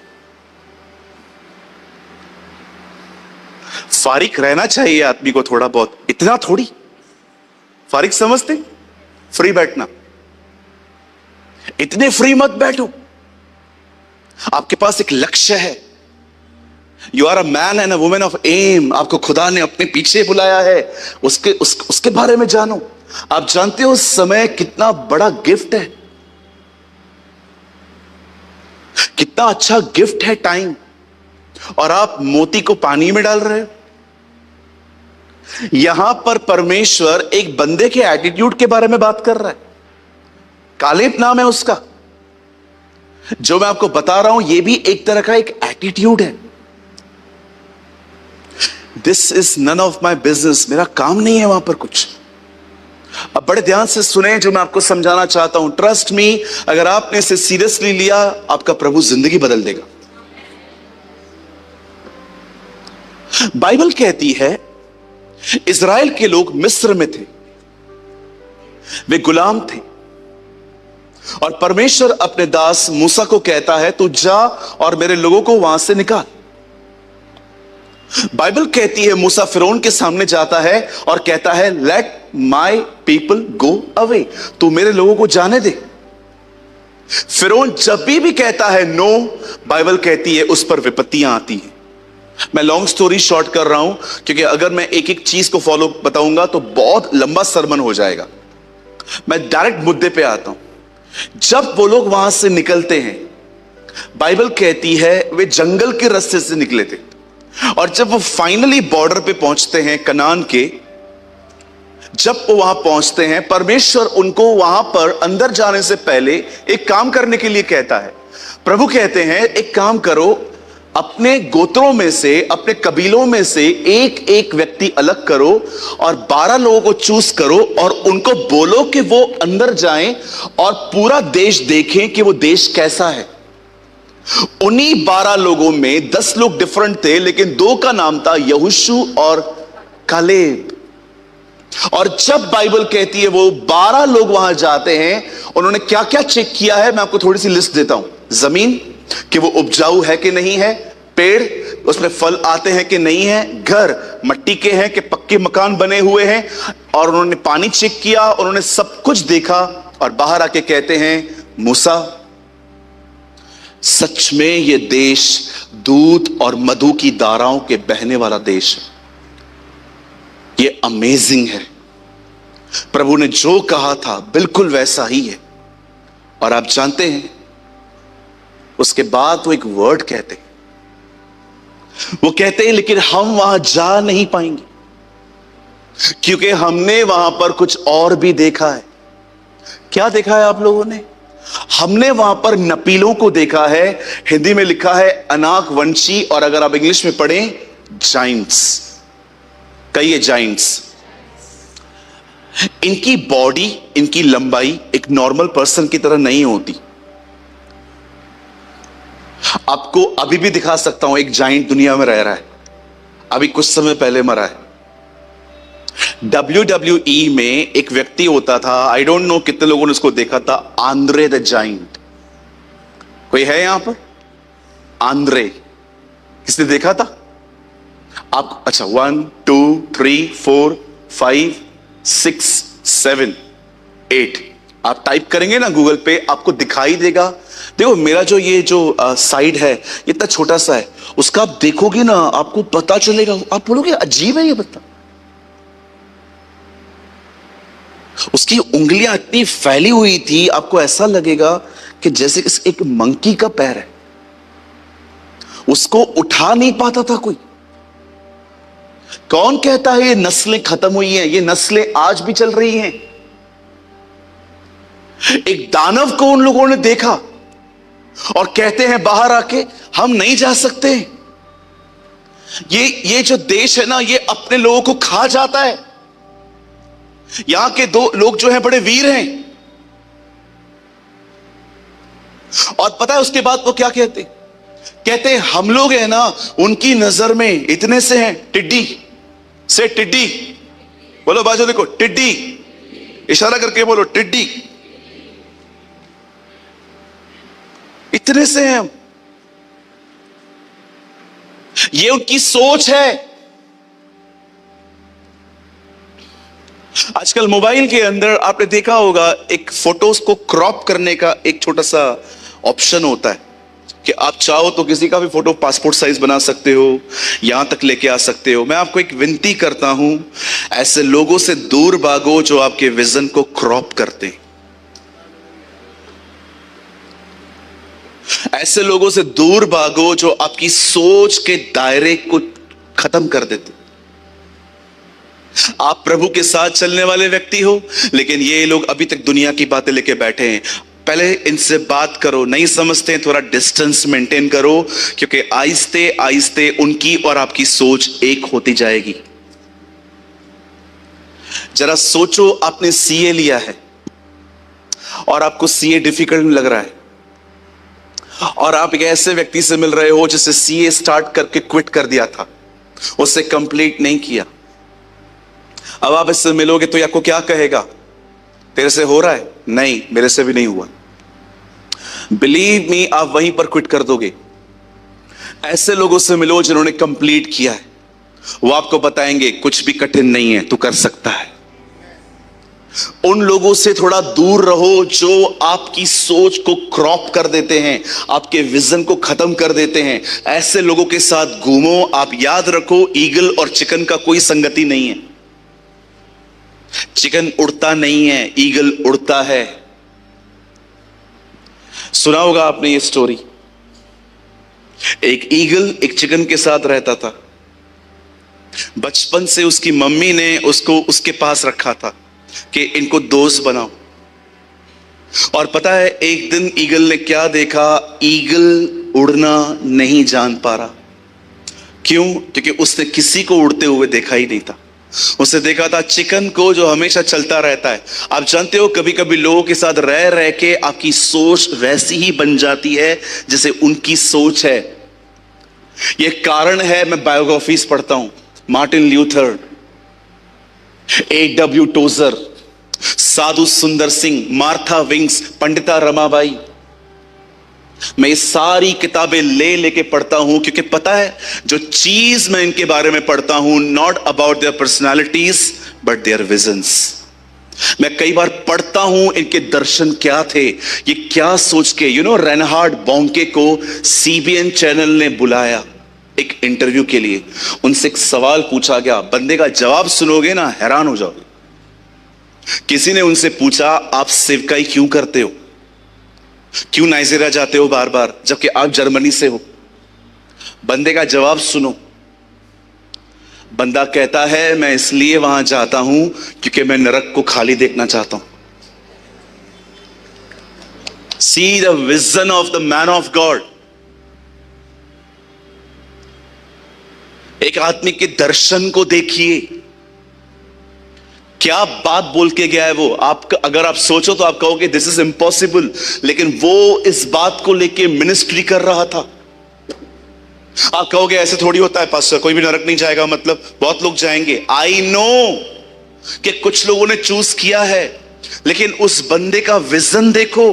फारिग रहना चाहिए आदमी को थोड़ा बहुत, इतना थोड़ी। फारिग समझते, फ्री बैठना। इतने फ्री मत बैठो। आपके पास एक लक्ष्य है। You are a man and a women of aim. आपको खुदा ने अपने पीछे बुलाया है, उसके बारे में जानो। आप जानते हो समय कितना बड़ा गिफ्ट है, कितना अच्छा गिफ्ट है टाइम, और आप मोती को पानी में डाल रहे हो। यहां पर परमेश्वर एक बंदे के एटीट्यूड के बारे में बात कर रहा है। कालेब नाम है उसका। जो मैं आपको बता रहा हूं यह भी एक तरह का एक एटीट्यूड है। This is none of my business. मेरा काम नहीं है वहां पर कुछ। अब बड़े ध्यान से सुने जो मैं आपको समझाना चाहता हूं। ट्रस्ट मी, अगर आपने इसे सीरियसली लिया, आपका प्रभु जिंदगी बदल देगा। बाइबल कहती है इज़राइल के लोग मिस्र में थे, वे गुलाम थे, और परमेश्वर अपने दास मूसा को कहता है तू जा और मेरे लोगों को वहां से निकाल। बाइबल कहती है मूसा फिरौन के सामने जाता है और कहता है let my people go away, तू मेरे लोगों को जाने दे। फिरौन जब भी कहता है नो, बाइबल कहती है उस पर विपत्तियां आती हैं। मैं लॉन्ग स्टोरी शॉर्ट कर रहा हूं, क्योंकि अगर मैं एक एक चीज को फॉलो बताऊंगा तो बहुत लंबा सरमन हो जाएगा। मैं डायरेक्ट मुद्दे पे आता हूं। जब वो लोग वहां से निकलते हैं, बाइबल कहती है वे जंगल के रास्ते से निकले थे, और जब वो फाइनली बॉर्डर पे पहुंचते हैं कनान के, जब वो वहां पहुंचते हैं, परमेश्वर उनको वहां पर अंदर जाने से पहले एक काम करने के लिए कहता है। प्रभु कहते हैं एक काम करो, अपने गोत्रों में से, अपने कबीलों में से एक एक व्यक्ति अलग करो और 12 लोगों को चूज करो, और उनको बोलो कि वो अंदर जाएं और पूरा देश देखें कि वो देश कैसा है। उन्हीं 12 लोगों में 10 लोग डिफरेंट थे, लेकिन 2 का नाम था यहोशू और कालेब। और जब बाइबल कहती है वो 12 लोग वहां जाते हैं, उन्होंने क्या क्या चेक किया है मैं आपको थोड़ी सी लिस्ट देता हूं। जमीन कि वो उपजाऊ है कि नहीं है, पेड़ उसमें फल आते हैं कि नहीं है, घर मट्टी के हैं कि पक्के मकान बने हुए हैं, और उन्होंने पानी चेक किया, उन्होंने सब कुछ देखा और बाहर आके कहते हैं, मूसा सच में ये देश दूध और मधु की धाराओं के बहने वाला देश है, ये अमेजिंग है। प्रभु ने जो कहा था बिल्कुल वैसा ही है। और आप जानते हैं उसके बाद वो एक वर्ड कहते हैं, वो कहते हैं लेकिन हम वहां जा नहीं पाएंगे क्योंकि हमने वहां पर कुछ और भी देखा है। क्या देखा है आप लोगों ने? हमने वहां पर नपीलों को देखा है, हिंदी में लिखा है अनाकवंशी, और अगर आप इंग्लिश में पढ़ें जाइंट्स। कहिए जाइंट्स। इनकी बॉडी, इनकी लंबाई एक नॉर्मल पर्सन की तरह नहीं होती। आपको अभी भी दिखा सकता हूं, एक जाइंट दुनिया में रह रहा है, अभी कुछ समय पहले मरा है। WWE में एक व्यक्ति होता था, आई डोंट नो कितने लोगों ने उसको देखा था, आंद्रे द जाइंट। कोई है यहां पर? आंद्रे किसने देखा था? आप अच्छा 1 2 3 4 5 6 7 8 आप टाइप करेंगे ना गूगल पे, आपको दिखाई देगा। देखो मेरा जो ये जो साइड है ये इतना छोटा सा है, उसका आप देखोगे ना आपको पता चलेगा, आप बोलोगे अजीब है ये बता। उसकी उंगलियां इतनी फैली हुई थी, आपको ऐसा लगेगा कि जैसे एक मंकी का पैर है, उसको उठा नहीं पाता था कोई। कौन कहता है ये नस्लें खत्म हुई हैं? ये नस्लें आज भी चल रही हैं। एक दानव को उन लोगों ने देखा और कहते हैं बाहर आके हम नहीं जा सकते, ये जो देश है ना ये अपने लोगों को खा जाता है। यहां के दो लोग जो हैं बड़े वीर हैं। और पता है उसके बाद वो क्या कहते कहते हम लोग हैं ना उनकी नजर में इतने से हैं टिड्डी से। टिड्डी बोलो, बाजू देखो, टिड्डी, इशारा करके बोलो टिड्डी। इतने से हैं हम, ये उनकी सोच है। आजकल मोबाइल के अंदर आपने देखा होगा एक फोटोज को क्रॉप करने का एक छोटा सा ऑप्शन होता है कि आप चाहो तो किसी का भी फोटो पासपोर्ट साइज बना सकते हो, यहां तक लेके आ सकते हो। मैं आपको एक विनती करता हूं, ऐसे लोगों से दूर भागो जो आपके विजन को क्रॉप करते हैं। ऐसे लोगों से दूर भागो जो आपकी सोच के दायरे को खत्म कर देते। आप प्रभु के साथ चलने वाले व्यक्ति हो, लेकिन ये लोग अभी तक दुनिया की बातें लेके बैठे हैं। पहले इनसे बात करो, नहीं समझते हैं थोड़ा डिस्टेंस मेंटेन करो, क्योंकि आहिस्ते आहिस्ते उनकी और आपकी सोच एक होती जाएगी। जरा सोचो, आपने सीए लिया है और आपको सीए डिफिकल्ट लग रहा है, और आप एक ऐसे व्यक्ति से मिल रहे हो जिसे सीए स्टार्ट करके क्विट कर दिया था, उसे कंप्लीट नहीं किया। अब आप इससे मिलोगे तो आपको क्या कहेगा? तेरे से हो रहा है? नहीं, मेरे से भी नहीं हुआ। बिलीव मी, आप वहीं पर क्विट कर दोगे। ऐसे लोगों से मिलो जिन्होंने कंप्लीट किया है, वो आपको बताएंगे कुछ भी कठिन नहीं है, तू कर सकता है। उन लोगों से थोड़ा दूर रहो जो आपकी सोच को क्रॉप कर देते हैं, आपके विजन को खत्म कर देते हैं। ऐसे लोगों के साथ घूमो। आप याद रखो, ईगल और चिकन का कोई संगति नहीं है। चिकन उड़ता नहीं है, ईगल उड़ता है। सुना होगा आपने ये स्टोरी। एक ईगल एक चिकन के साथ रहता था। बचपन से उसकी मम्मी ने उसको उसके पास रखा था कि इनको दोस्त बनाओ। और पता है एक दिन ईगल ने क्या देखा? ईगल उड़ना नहीं जान पा रहा। क्यों? क्योंकि उसने किसी को उड़ते हुए देखा ही नहीं था। उसने देखा था चिकन को जो हमेशा चलता रहता है। आप जानते हो कभी कभी लोगों के साथ रह रह के आपकी सोच वैसी ही बन जाती है जैसे उनकी सोच है। यह कारण है, मैं बायोग्राफीज पढ़ता हूं। Martin Luther, A.W. टोजर, साधु सुंदर सिंह, मार्था विंग्स, पंडिता रमाबाई, मैं ये सारी किताबें ले लेके पढ़ता हूं, क्योंकि पता है जो चीज मैं इनके बारे में पढ़ता हूं, not about their personalities but their visions. मैं कई बार पढ़ता हूं इनके दर्शन क्या थे, ये क्या सोच के। रेनहार्ड बॉन्के को सीबीएन चैनल ने बुलाया एक इंटरव्यू के लिए। उनसे एक सवाल पूछा गया, बंदे का जवाब सुनोगे ना हैरान हो जाओगे। किसी ने उनसे पूछा, आप सेवकाई क्यों करते हो, क्यों नाइजीरिया जाते हो बार बार, जबकि आप जर्मनी से हो? बंदे का जवाब सुनो। बंदा कहता है, मैं इसलिए वहां जाता हूं क्योंकि मैं नरक को खाली देखना चाहता हूं। See the vision of the man of God. एक आदमी के दर्शन को देखिए, क्या बात बोल के गया है वो। आप अगर आप सोचो तो आप कहोगे दिस इज इम्पॉसिबल, लेकिन वो इस बात को लेके मिनिस्ट्री कर रहा था। आप कहोगे ऐसे थोड़ी होता है पास्टर, कोई भी नरक नहीं जाएगा, मतलब बहुत लोग जाएंगे। आई नो कि कुछ लोगों ने चूज किया है, लेकिन उस बंदे का विजन देखो।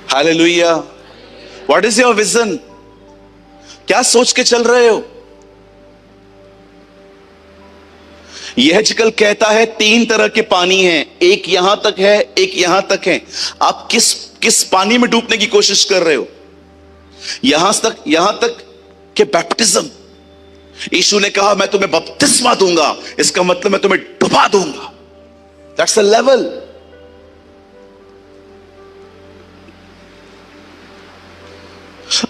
Hallelujah. What is your vision? क्या सोच के चल रहे हो? यहेजकेल कहता है 3 तरह के पानी हैं, एक यहां तक है, एक यहां तक है। आप किस पानी में डूबने की कोशिश कर रहे हो? यहां तक के बैप्टिज्म। यीशु ने कहा मैं तुम्हें बपतिस्मा दूंगा, इसका मतलब मैं तुम्हें डुबा दूंगा। That's a level.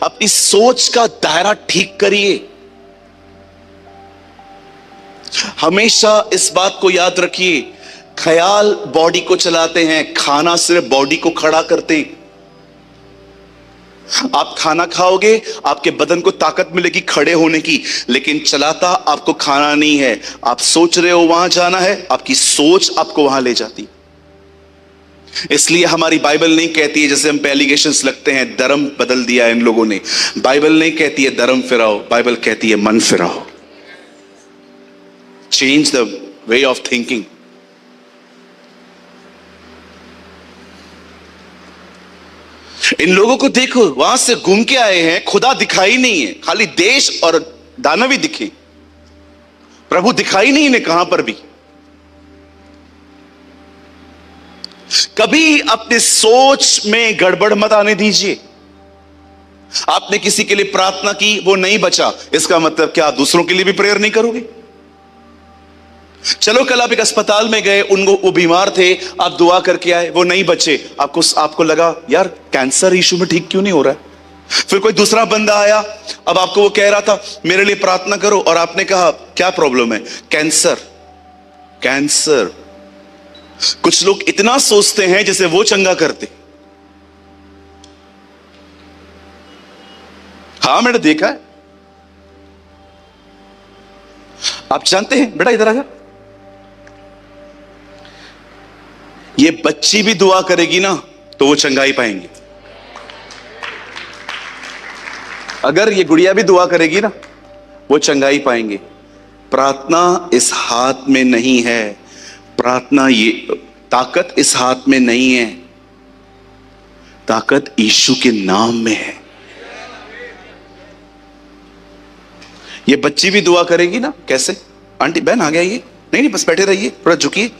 अपनी सोच का दायरा ठीक करिए। हमेशा इस बात को याद रखिए, ख्याल बॉडी को चलाते हैं, खाना सिर्फ बॉडी को खड़ा करते हैं। आप खाना खाओगे, आपके बदन को ताकत मिलेगी खड़े होने की, लेकिन चलाता आपको खाना नहीं है। आप सोच रहे हो वहां जाना है, आपकी सोच आपको वहां ले जाती। इसलिए हमारी बाइबल नहीं कहती है, जैसे हम पे एलिगेशंस लगते हैं, धर्म बदल दिया है इन लोगों ने। बाइबल नहीं कहती है धर्म फिराओ, बाइबल कहती है मन फिराओ। Change the way of thinking. इन लोगों को देखो, वहां से घूम के आए हैं, खुदा दिखाई नहीं है, खाली देश और दानव ही दिखे, प्रभु दिखाई नहीं इन्हें कहां पर भी। कभी अपने सोच में गड़बड़ मत आने दीजिए। आपने किसी के लिए प्रार्थना की, वो नहीं बचा, इसका मतलब क्या आप दूसरों के लिए भी प्रेयर नहीं करोगे? चलो कल आप एक अस्पताल में गए, उनको वो बीमार थे, आप दुआ करके आए, वो नहीं बचे, आपको लगा यार कैंसर इशू में ठीक क्यों नहीं हो रहा है। फिर कोई दूसरा बंदा आया, अब आपको वो कह रहा था मेरे लिए प्रार्थना करो, और आपने कहा क्या प्रॉब्लम है? कैंसर। कुछ लोग इतना सोचते हैं जैसे वो चंगा करते। हाँ मैंने देखा है। आप जानते हैं, बेटा इधर आजा, ये बच्ची भी दुआ करेगी ना तो वो चंगाई पाएंगी। अगर ये गुड़िया भी दुआ करेगी ना, वो चंगाई पाएंगे। प्रार्थना इस हाथ में नहीं है, प्रार्थना ये ताकत इस हाथ में नहीं है, ताकत यीशु के नाम में है। ये बच्ची भी दुआ करेगी ना। कैसे? आंटी बहन आ गया ये, नहीं बस बैठे रहिए, थोड़ा झुकिए।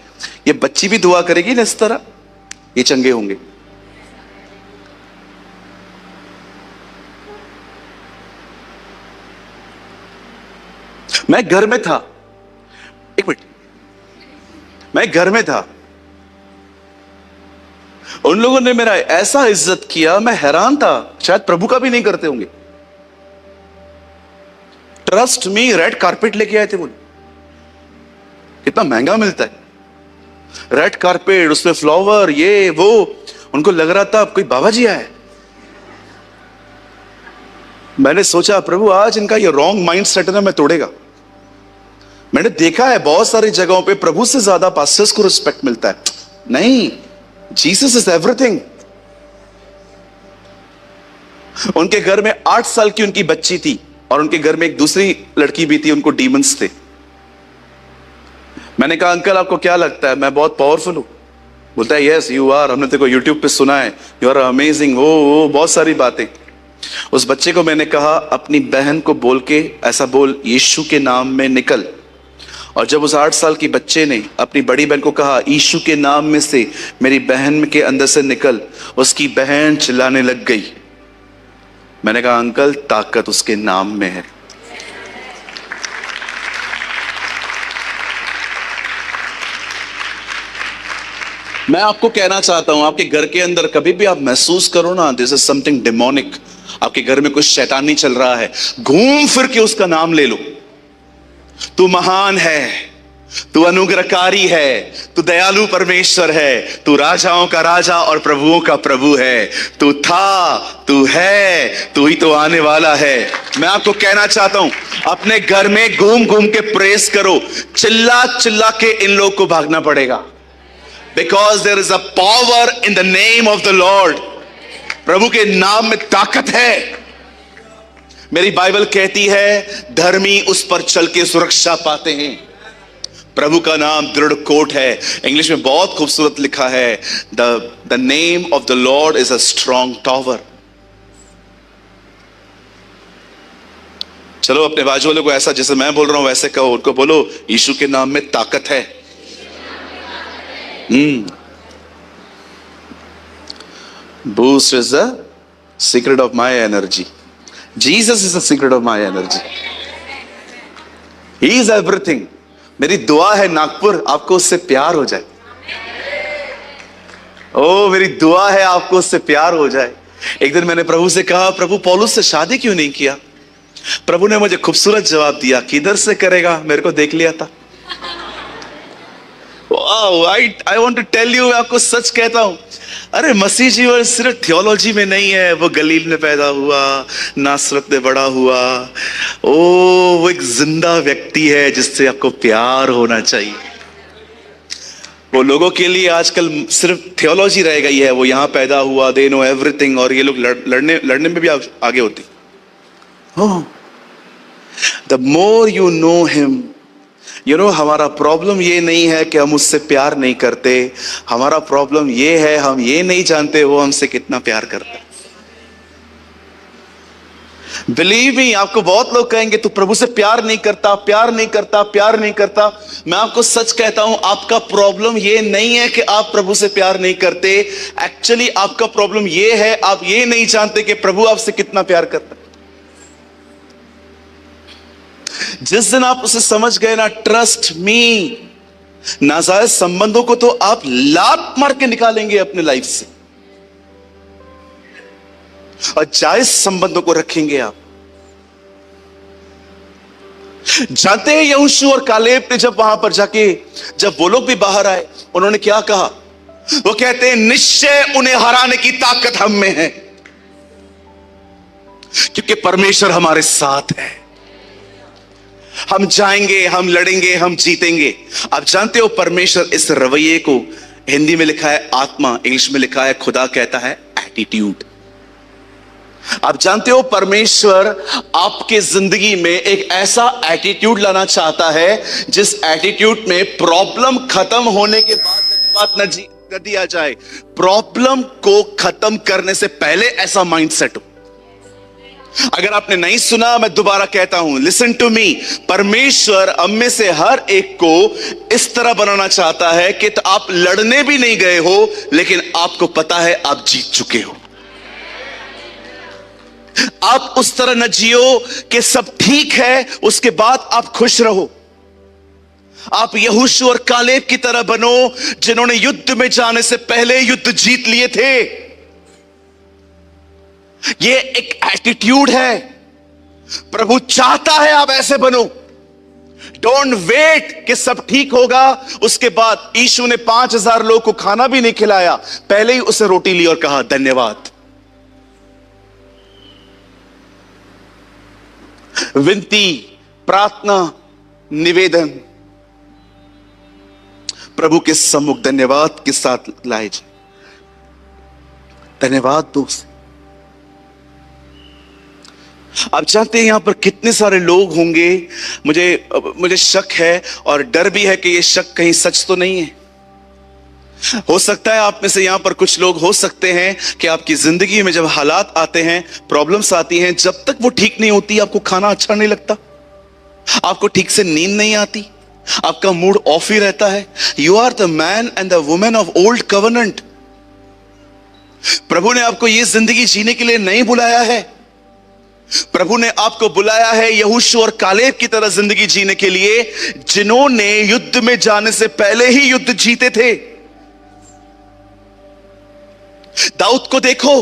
ये बच्ची भी दुआ करेगी ना इस तरह, ये चंगे होंगे। मैं घर में था, एक मिनट, मैं घर में था, उन लोगों ने मेरा ऐसा इज्जत किया, मैं हैरान था, शायद प्रभु का भी नहीं करते होंगे। ट्रस्ट मी, रेड कारपेट लेके आए थे वो। कितना महंगा मिलता है रेड कारपेट, उसमें फ्लावर, ये वो। उनको लग रहा था कोई बाबा जी आए। मैंने सोचा प्रभु आज इनका ये रॉन्ग माइंड सेट है ना, मैं तोड़ेगा। मैंने देखा है बहुत सारी जगहों पे प्रभु से ज्यादा पास्टर्स को रिस्पेक्ट मिलता है। नहीं, जीसस इज एवरीथिंग। उनके घर में 8 साल की उनकी बच्ची थी, और उनके घर में एक दूसरी लड़की भी थी, उनको डीमंस थे। मैंने कहा अंकल आपको क्या लगता है मैं बहुत पावरफुल हूं? बोलता है यस यू आर, हमने तेरे को यूट्यूब पे सुना है, यू आर अमेजिंग, ओ बहुत सारी बातें। उस बच्चे को मैंने कहा अपनी बहन को बोल के ऐसा बोल, यीशु के नाम में निकल। और जब उस 8 साल की बच्चे ने अपनी बड़ी बहन को कहा यीशु के नाम में से मेरी बहन के अंदर से निकल, उसकी बहन चिल्लाने लग गई। मैंने कहा अंकल ताकत उसके नाम में है। मैं आपको कहना चाहता हूं, आपके घर के अंदर कभी भी आप महसूस करो ना दिस इज समथिंग डिमोनिक, आपके घर में कुछ शैतानी चल रहा है, घूम फिर के उसका नाम ले लो। तू महान है, तू अनुग्रहकारी है, तू दयालु परमेश्वर है, तू राजाओं का राजा और प्रभुओं का प्रभु है, तू था, तू है, तू ही तो आने वाला है। मैं आपको कहना चाहता हूं अपने घर में घूम घूम के प्रेस करो, चिल्ला चिल्ला के इन लोग को भागना पड़ेगा। Because there is a power in the name of the lord. प्रभु के नाम में ताकत है। मेरी बाइबल कहती है धर्मी उस पर चल के सुरक्षा पाते हैं। प्रभु का नाम दृढ़ कोट है। इंग्लिश में बहुत खूबसूरत लिखा है, the name of the Lord is a strong tower. चलो अपने बाजू वाले को ऐसा जैसे मैं बोल रहा हूं वैसे कहो, उनको बोलो यीशु के नाम में ताकत है। Boost is the secret of my energy. Jesus is the secret of my energy. He is everything. मेरी दुआ है नागपुर आपको उससे प्यार हो जाए। ओ मेरी दुआ है आपको उससे प्यार हो जाए। एक दिन मैंने प्रभु से कहा प्रभु पौलुस से शादी क्यों नहीं किया? प्रभु ने मुझे खूबसूरत जवाब दिया, किधर से करेगा, मेरे को देख लिया था। I want to tell you, मैं आपको सच कहता हूं, अरे मसीह जीवन सिर्फ थियोलॉजी में नहीं है। वो गलील में पैदा हुआ, नासरत में बड़ा हुआ, वो एक जिंदा व्यक्ति है जिससे आपको प्यार होना चाहिए। वो लोगों के लिए आजकल सिर्फ थियोलॉजी रह गई है, वो यहां पैदा हुआ, दे नो एवरीथिंग, और ये लोग लड़ने में भी आगे होते। The more you know him, you know हमारा प्रॉब्लम ये नहीं है कि हम उससे प्यार नहीं करते, हमारा प्रॉब्लम ये है हम ये नहीं जानते वो हमसे कितना प्यार करता है। बिलीव मी, आपको बहुत लोग कहेंगे तू प्रभु से प्यार नहीं करता, प्यार नहीं करता, प्यार नहीं करता। मैं आपको सच कहता हूं, आपका प्रॉब्लम ये नहीं है कि आप प्रभु से प्यार नहीं करते। एक्चुअली आपका प्रॉब्लम ये है आप ये नहीं जानते कि प्रभु आपसे कितना प्यार करता है। जिस दिन आप उसे समझ गए ना, ट्रस्ट मी, नाजायज संबंधों को तो आप लात मार के निकालेंगे अपने लाइफ से और जायज संबंधों को रखेंगे आप। जानते हैं यहोशू और कालेब ने जब वहां पर जाके, जब वो लोग भी बाहर आए, उन्होंने क्या कहा? वो कहते हैं निश्चय उन्हें हराने की ताकत हम में है, क्योंकि परमेश्वर हमारे साथ है। हम जाएंगे, हम लड़ेंगे, हम जीतेंगे। आप जानते हो परमेश्वर इस रवैये को, हिंदी में लिखा है आत्मा, इंग्लिश में लिखा है खुदा कहता है एटीट्यूड। आप जानते हो परमेश्वर आपके जिंदगी में एक ऐसा एटीट्यूड लाना चाहता है जिस एटीट्यूड में प्रॉब्लम खत्म होने के बाद न दिया जाए, प्रॉब्लम को खत्म करने से पहले ऐसा माइंडसेट हो। अगर आपने नहीं सुना, मैं दोबारा कहता हूं, लिसन टू मी। परमेश्वर हम में से हर एक को इस तरह बनाना चाहता है कि तो आप लड़ने भी नहीं गए हो लेकिन आपको पता है आप जीत चुके हो। आप उस तरह न जियो कि सब ठीक है उसके बाद आप खुश रहो। आप यहोशू और कालेब की तरह बनो जिन्होंने युद्ध में जाने से पहले युद्ध जीत लिए थे। ये एक एटीट्यूड है। प्रभु चाहता है आप ऐसे बनो। डोंट वेट कि सब ठीक होगा उसके बाद। यीशु ने 5000 लोग को खाना भी नहीं खिलाया, पहले ही उसे रोटी ली और कहा धन्यवाद। विनती, प्रार्थना, निवेदन प्रभु के सम्मुख धन्यवाद के साथ लाए जाए। धन्यवाद दोस्त। आप जानते हैं यहां पर कितने सारे लोग होंगे, मुझे शक है और डर भी है कि ये शक कहीं सच तो नहीं है। हो सकता है आप में से यहां पर कुछ लोग हो सकते हैं कि आपकी जिंदगी में जब हालात आते हैं, प्रॉब्लम्स आती हैं, जब तक वो ठीक नहीं होती आपको खाना अच्छा नहीं लगता, आपको ठीक से नींद नहीं आती, आपका मूड ऑफ ही रहता है। You are the man and the women of old covenant. प्रभु ने आपको यह जिंदगी जीने के लिए नहीं बुलाया है। प्रभु ने आपको बुलाया है यहोशू और कालेब की तरह जिंदगी जीने के लिए, जिन्होंने युद्ध में जाने से पहले ही युद्ध जीते थे। दाऊद को देखो,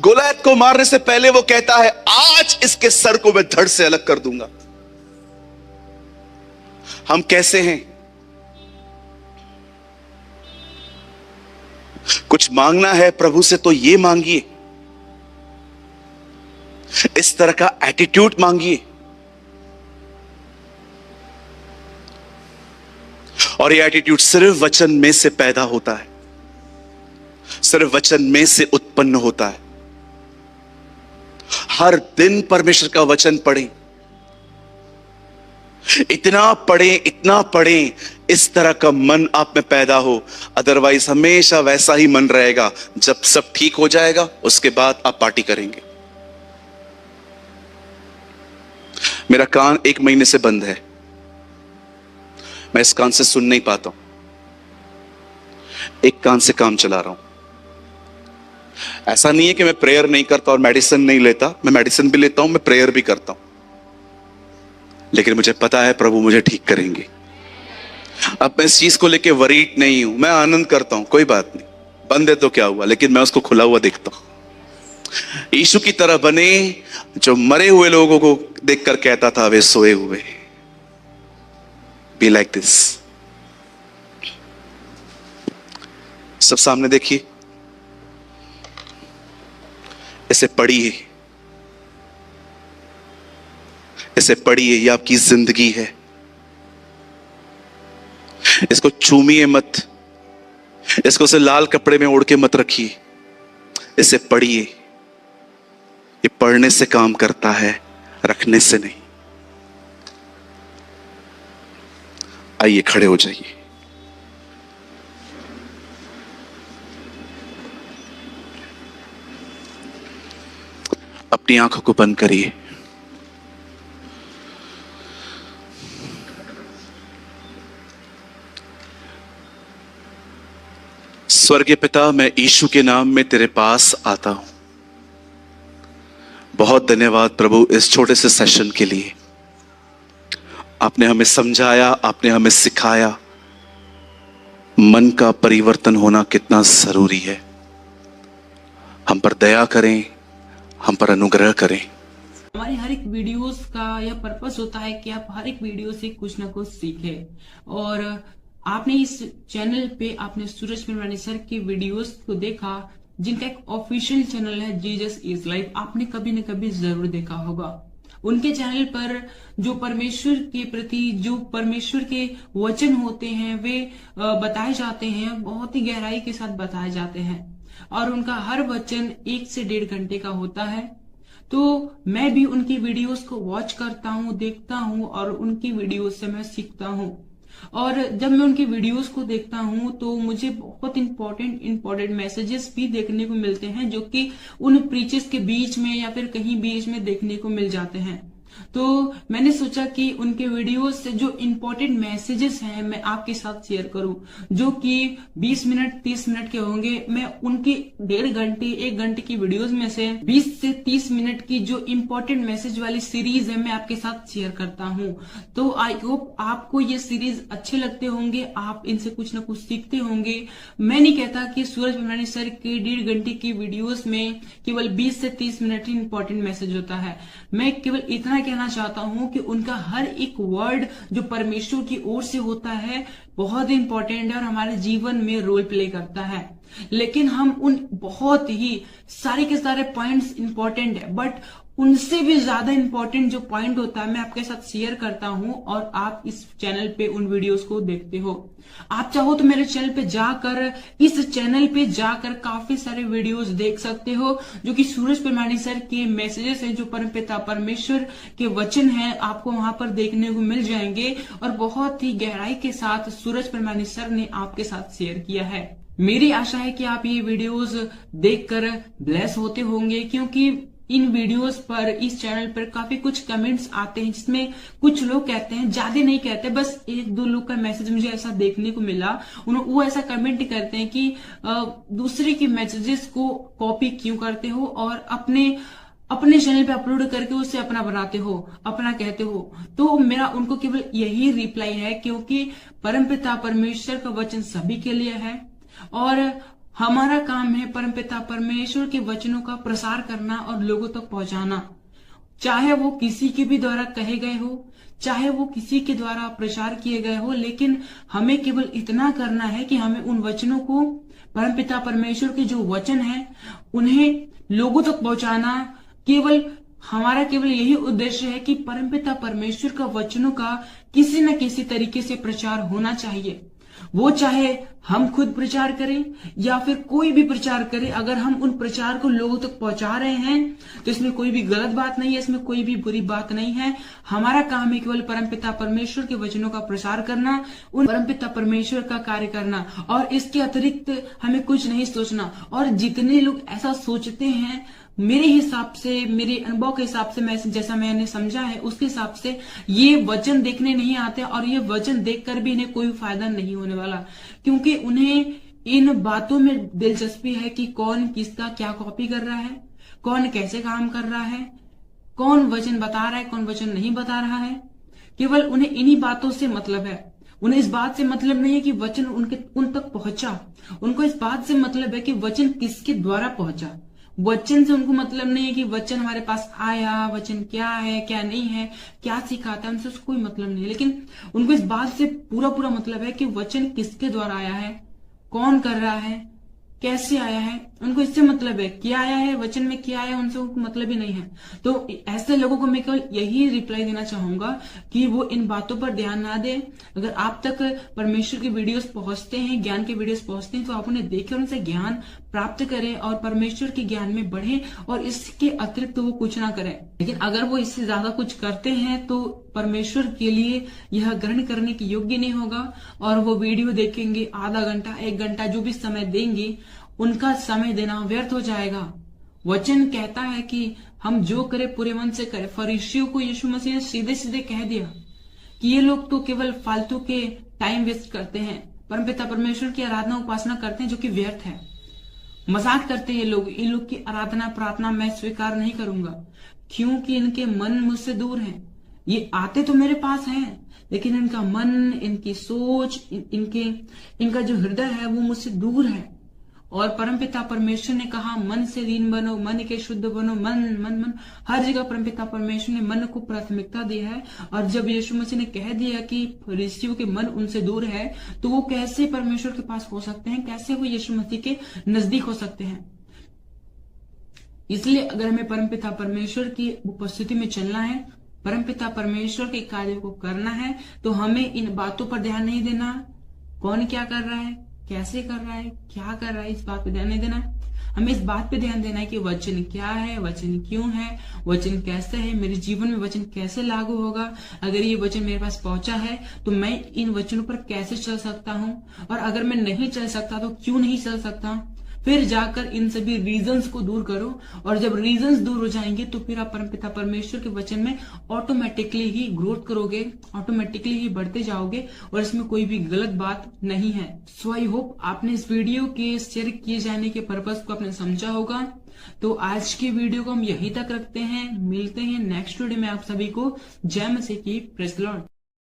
गोलियत को मारने से पहले वो कहता है, आज इसके सर को मैं धड़ से अलग कर दूंगा। हम कैसे हैं? कुछ मांगना है प्रभु से तो ये मांगिए, इस तरह का एटीट्यूड मांगिए। और ये एटीट्यूड सिर्फ वचन में से पैदा होता है, सिर्फ वचन में से उत्पन्न होता है। हर दिन परमेश्वर का वचन पढ़ें, इतना पढ़ें, इस तरह का मन आप में पैदा हो। अदरवाइज हमेशा वैसा ही मन रहेगा। जब सब ठीक हो जाएगा उसके बाद आप पार्टी करेंगे। मेरा कान 1 महीने से बंद है, मैं इस कान से सुन नहीं पाता हूं, एक कान से काम चला रहा हूं। ऐसा नहीं है कि मैं प्रेयर नहीं करता और मेडिसिन नहीं लेता, मैं मेडिसिन भी लेता हूं, मैं प्रेयर भी करता हूं, लेकिन मुझे पता है प्रभु मुझे ठीक करेंगे। अब मैं इस चीज को लेके वरीड नहीं हूं, मैं आनंद करता हूं, कोई बात नहीं, बंद है तो क्या हुआ, लेकिन मैं उसको खुला हुआ देखता हूं। यीशु की तरह बने, जो मरे हुए लोगों को देखकर कहता था वे सोए हुए। Be like this. सब सामने देखिए, इसे पढ़िए, इसे पढ़िए, ये आपकी जिंदगी है। इसको चूमिए मत, इसको से लाल कपड़े में ओढ़ के मत रखिए, इसे पढ़िए। ये पढ़ने से काम करता है, रखने से नहीं। आइए खड़े हो जाइए। अपनी आंखों को बंद करिए। स्वर्गीय पिता, मैं यीशु के नाम में तेरे पास आता हूं। बहुत धन्यवाद प्रभु इस छोटे से सेशन के लिए। आपने हमें समझाया, आपने हमें सिखाया मन का परिवर्तन होना कितना जरूरी है। हम पर दया करें, हम पर अनुग्रह करें। हमारे हर एक वीडियोस का यह पर्पस होता है कि आप हर एक वीडियो से कुछ ना कुछ सीखें। और आपने इस चैनल पे आपने सूरज पिरवानी सर की वीडियोस को देखा, जिनका एक ऑफिशियल चैनल है जीसस इज लाइफ, आपने कभी न कभी जरूर देखा होगा। उनके चैनल पर जो परमेश्वर के प्रति, जो परमेश्वर के वचन होते हैं, वे बताए जाते हैं, बहुत ही गहराई के साथ बताए जाते हैं। और उनका हर वचन 1 से 1.5 घंटे का होता है। तो मैं भी उनकी वीडियोस को वॉच करता हूँ, देखता हूँ, और उनकी वीडियोस से मैं सीखता हूँ। और जब मैं उनकी वीडियोस को देखता हूं तो मुझे बहुत इंपॉर्टेंट मैसेजेस भी देखने को मिलते हैं, जो कि उन प्रीचेस के बीच में या फिर कहीं बीच में देखने को मिल जाते हैं। तो मैंने सोचा कि उनके वीडियोस से जो इंपॉर्टेंट मैसेजेस हैं मैं आपके साथ शेयर करूं, जो कि 20 मिनट 30 मिनट के होंगे। मैं उनकी 1.5 घंटे 1 घंटे की वीडियोस में से 20 से 30 मिनट की जो इंपॉर्टेंट मैसेज वाली सीरीज है मैं आपके साथ शेयर करता हूं। तो आई होप आपको ये सीरीज अच्छे लगते होंगे, आप इनसे कुछ ना कुछ सीखते होंगे। मैं नहीं कहता कि सूरज पिरवानी सर के 1.5 घंटे की वीडियोस में केवल 20 से 30 मिनट ही इंपॉर्टेंट मैसेज होता है। मैं केवल इतना कहना चाहता हूं कि उनका हर एक वर्ड जो परमेश्वर की ओर से होता है बहुत इंपॉर्टेंट है और हमारे जीवन में रोल प्ले करता है। लेकिन हम उन बहुत ही सारे के सारे पॉइंट्स इंपॉर्टेंट है, बट उनसे भी ज्यादा इंपॉर्टेंट जो पॉइंट होता है मैं आपके साथ शेयर करता हूं और आप इस चैनल पे उन वीडियोस को देखते हो। आप चाहो तो मेरे चैनल पे जाकर काफी सारे वीडियोस देख सकते हो जो कि सूरज परमाणी सर के मैसेजेस हैं, जो परमपिता परमेश्वर के वचन हैं, आपको वहां पर देखने को मिल जाएंगे और बहुत ही गहराई के साथ सूरज परमाणी सर ने आपके साथ शेयर किया है। मेरी आशा है कि आप ये वीडियोस देखकर ब्लेस होते होंगे, क्योंकि इन वीडियोस पर इस चैनल पर काफी कुछ कमेंट्स आते हैं जिसमें कुछ लोग कहते हैं, ज्यादा नहीं कहते, बस एक दो लोग का मैसेज मुझे ऐसा देखने को मिला, वो ऐसा कमेंट करते हैं कि दूसरे के मैसेजेस को कॉपी क्यों करते हो और अपने चैनल पे अपलोड करके उसे अपना बनाते हो, अपना कहते हो। तो मेरा उनको केवल यही रिप्लाई है, क्योंकि परमपिता परमेश्वर का वचन सभी के लिए है और हमारा काम है परमपिता परमेश्वर के वचनों का प्रसार करना और लोगों तक पहुंचाना, चाहे वो किसी के भी द्वारा कहे गए हो, चाहे वो किसी के द्वारा प्रचार किए गए हो, लेकिन हमें केवल इतना करना है कि हमें उन वचनों को, परमपिता परमेश्वर के जो वचन है, उन्हें लोगों तक पहुंचाना। हमारा केवल यही उद्देश्य है कि परमपिता परमेश्वर का वचनों का किसी न किसी तरीके से प्रचार होना चाहिए। वो चाहे हम खुद प्रचार करें या फिर कोई भी प्रचार करे, अगर हम उन प्रचार को लोगों तक पहुंचा रहे हैं तो इसमें कोई भी गलत बात नहीं है, इसमें कोई भी बुरी बात नहीं है। हमारा काम है केवल परमपिता परमेश्वर के वचनों का प्रसार करना, उन परमपिता परमेश्वर का कार्य करना और इसके अतिरिक्त हमें कुछ नहीं सोचना। और जितने लोग ऐसा सोचते हैं, मेरे हिसाब से, मेरे अनुभव के हिसाब से, जैसा मैंने समझा है उसके हिसाब से ये वचन देखने नहीं आते और ये वचन देखकर भी इन्हें कोई फायदा नहीं होने वाला, क्योंकि उन्हें इन बातों में दिलचस्पी है कि कौन किसका क्या कॉपी कर रहा है, कौन कैसे काम कर रहा है, कौन वचन बता रहा है, कौन वचन नहीं बता रहा है। केवल उन्हें इन्हीं बातों से मतलब है। उन्हें इस बात से मतलब नहीं है कि वचन उन तक पहुंचा, उनको इस बात से मतलब है कि वचन किसके द्वारा पहुंचा। वचन से उनको मतलब नहीं है कि वचन हमारे पास आया, वचन क्या है क्या नहीं है, क्या सिखाता है, उनसे कोई मतलब नहीं है। लेकिन उनको इस बात से पूरा मतलब है कि वचन किसके द्वारा आया है, कौन कर रहा है, कैसे आया है, उनको इससे मतलब है। क्या आया है, वचन में क्या आया, उनसे उनको मतलब ही नहीं है। तो ऐसे लोगों को मैं केवल यही रिप्लाई देना चाहूंगा कि वो इन बातों पर ध्यान ना दें। अगर आप तक परमेश्वर के वीडियोस पहुंचते हैं, ज्ञान के वीडियोस पहुंचते हैं, तो आप उन्हें देखें, उनसे ज्ञान प्राप्त करें और परमेश्वर के ज्ञान में बढ़े और इसके अतिरिक्त वो कुछ ना करें। लेकिन अगर वो इससे ज्यादा कुछ करते हैं तो परमेश्वर के लिए यह ग्रहण करने के योग्य नहीं होगा और वो वीडियो देखेंगे, आधा घंटा 1 घंटा जो भी समय देंगे, उनका समय देना व्यर्थ हो जाएगा। वचन कहता है कि हम जो करें पूरे मन से करें। फरीसियों को यीशु मसीह ने सीधे सीधे कह दिया कि ये लोग तो केवल फालतू के टाइम वेस्ट करते हैं, परमपिता परमेश्वर की आराधना उपासना करते हैं जो कि व्यर्थ है, मजाक करते हैं ये लोग। इन लोग की आराधना प्रार्थना मैं स्वीकार नहीं करूंगा, क्योंकि इनके मन मुझसे दूर हैं। ये आते तो मेरे पास हैं, लेकिन इनका मन, इनकी सोच, इनका जो हृदय है वो मुझसे दूर है। और परमपिता परमेश्वर ने कहा मन से दीन बनो, मन के शुद्ध बनो। मन हर जगह परमपिता परमेश्वर ने मन को प्राथमिकता दी है। और जब यीशु मसीह ने कह दिया कि फरीसियों के मन उनसे दूर है, तो वो कैसे परमेश्वर के पास हो सकते हैं, कैसे वो यीशु मसीह के नजदीक हो सकते हैं। इसलिए अगर हमें परमपिता परमेश्वर की उपस्थिति में चलना है, परमपिता परमेश्वर के कार्य को करना है, तो हमें इन बातों पर ध्यान नहीं देना, कौन क्या कर रहा है, कैसे कर रहा है, क्या कर रहा है, इस बात पे ध्यान नहीं देना। हमें इस बात पे ध्यान देना है कि वचन क्या है, वचन क्यों है, वचन कैसे है, मेरे जीवन में वचन कैसे लागू होगा। अगर ये वचन मेरे पास पहुंचा है तो मैं इन वचनों पर कैसे चल सकता हूं, और अगर मैं नहीं चल सकता तो क्यों नहीं चल सकता। फिर जाकर इन सभी रीजंस को दूर करो, और जब रीजंस दूर हो जाएंगे तो फिर आप परमपिता परमेश्वर के वचन में ऑटोमेटिकली ही ग्रोथ करोगे, ऑटोमेटिकली ही बढ़ते जाओगे, और इसमें कोई भी गलत बात नहीं है। सो आई होप आपने इस वीडियो के शेयर किए जाने के पर्पस को आपने समझा होगा। तो आज की वीडियो को हम यहीं तक रखते हैं, मिलते हैं नेक्स्ट वीडियो में। आप सभी को जय मसीह की, प्रेज़ द लॉर्ड।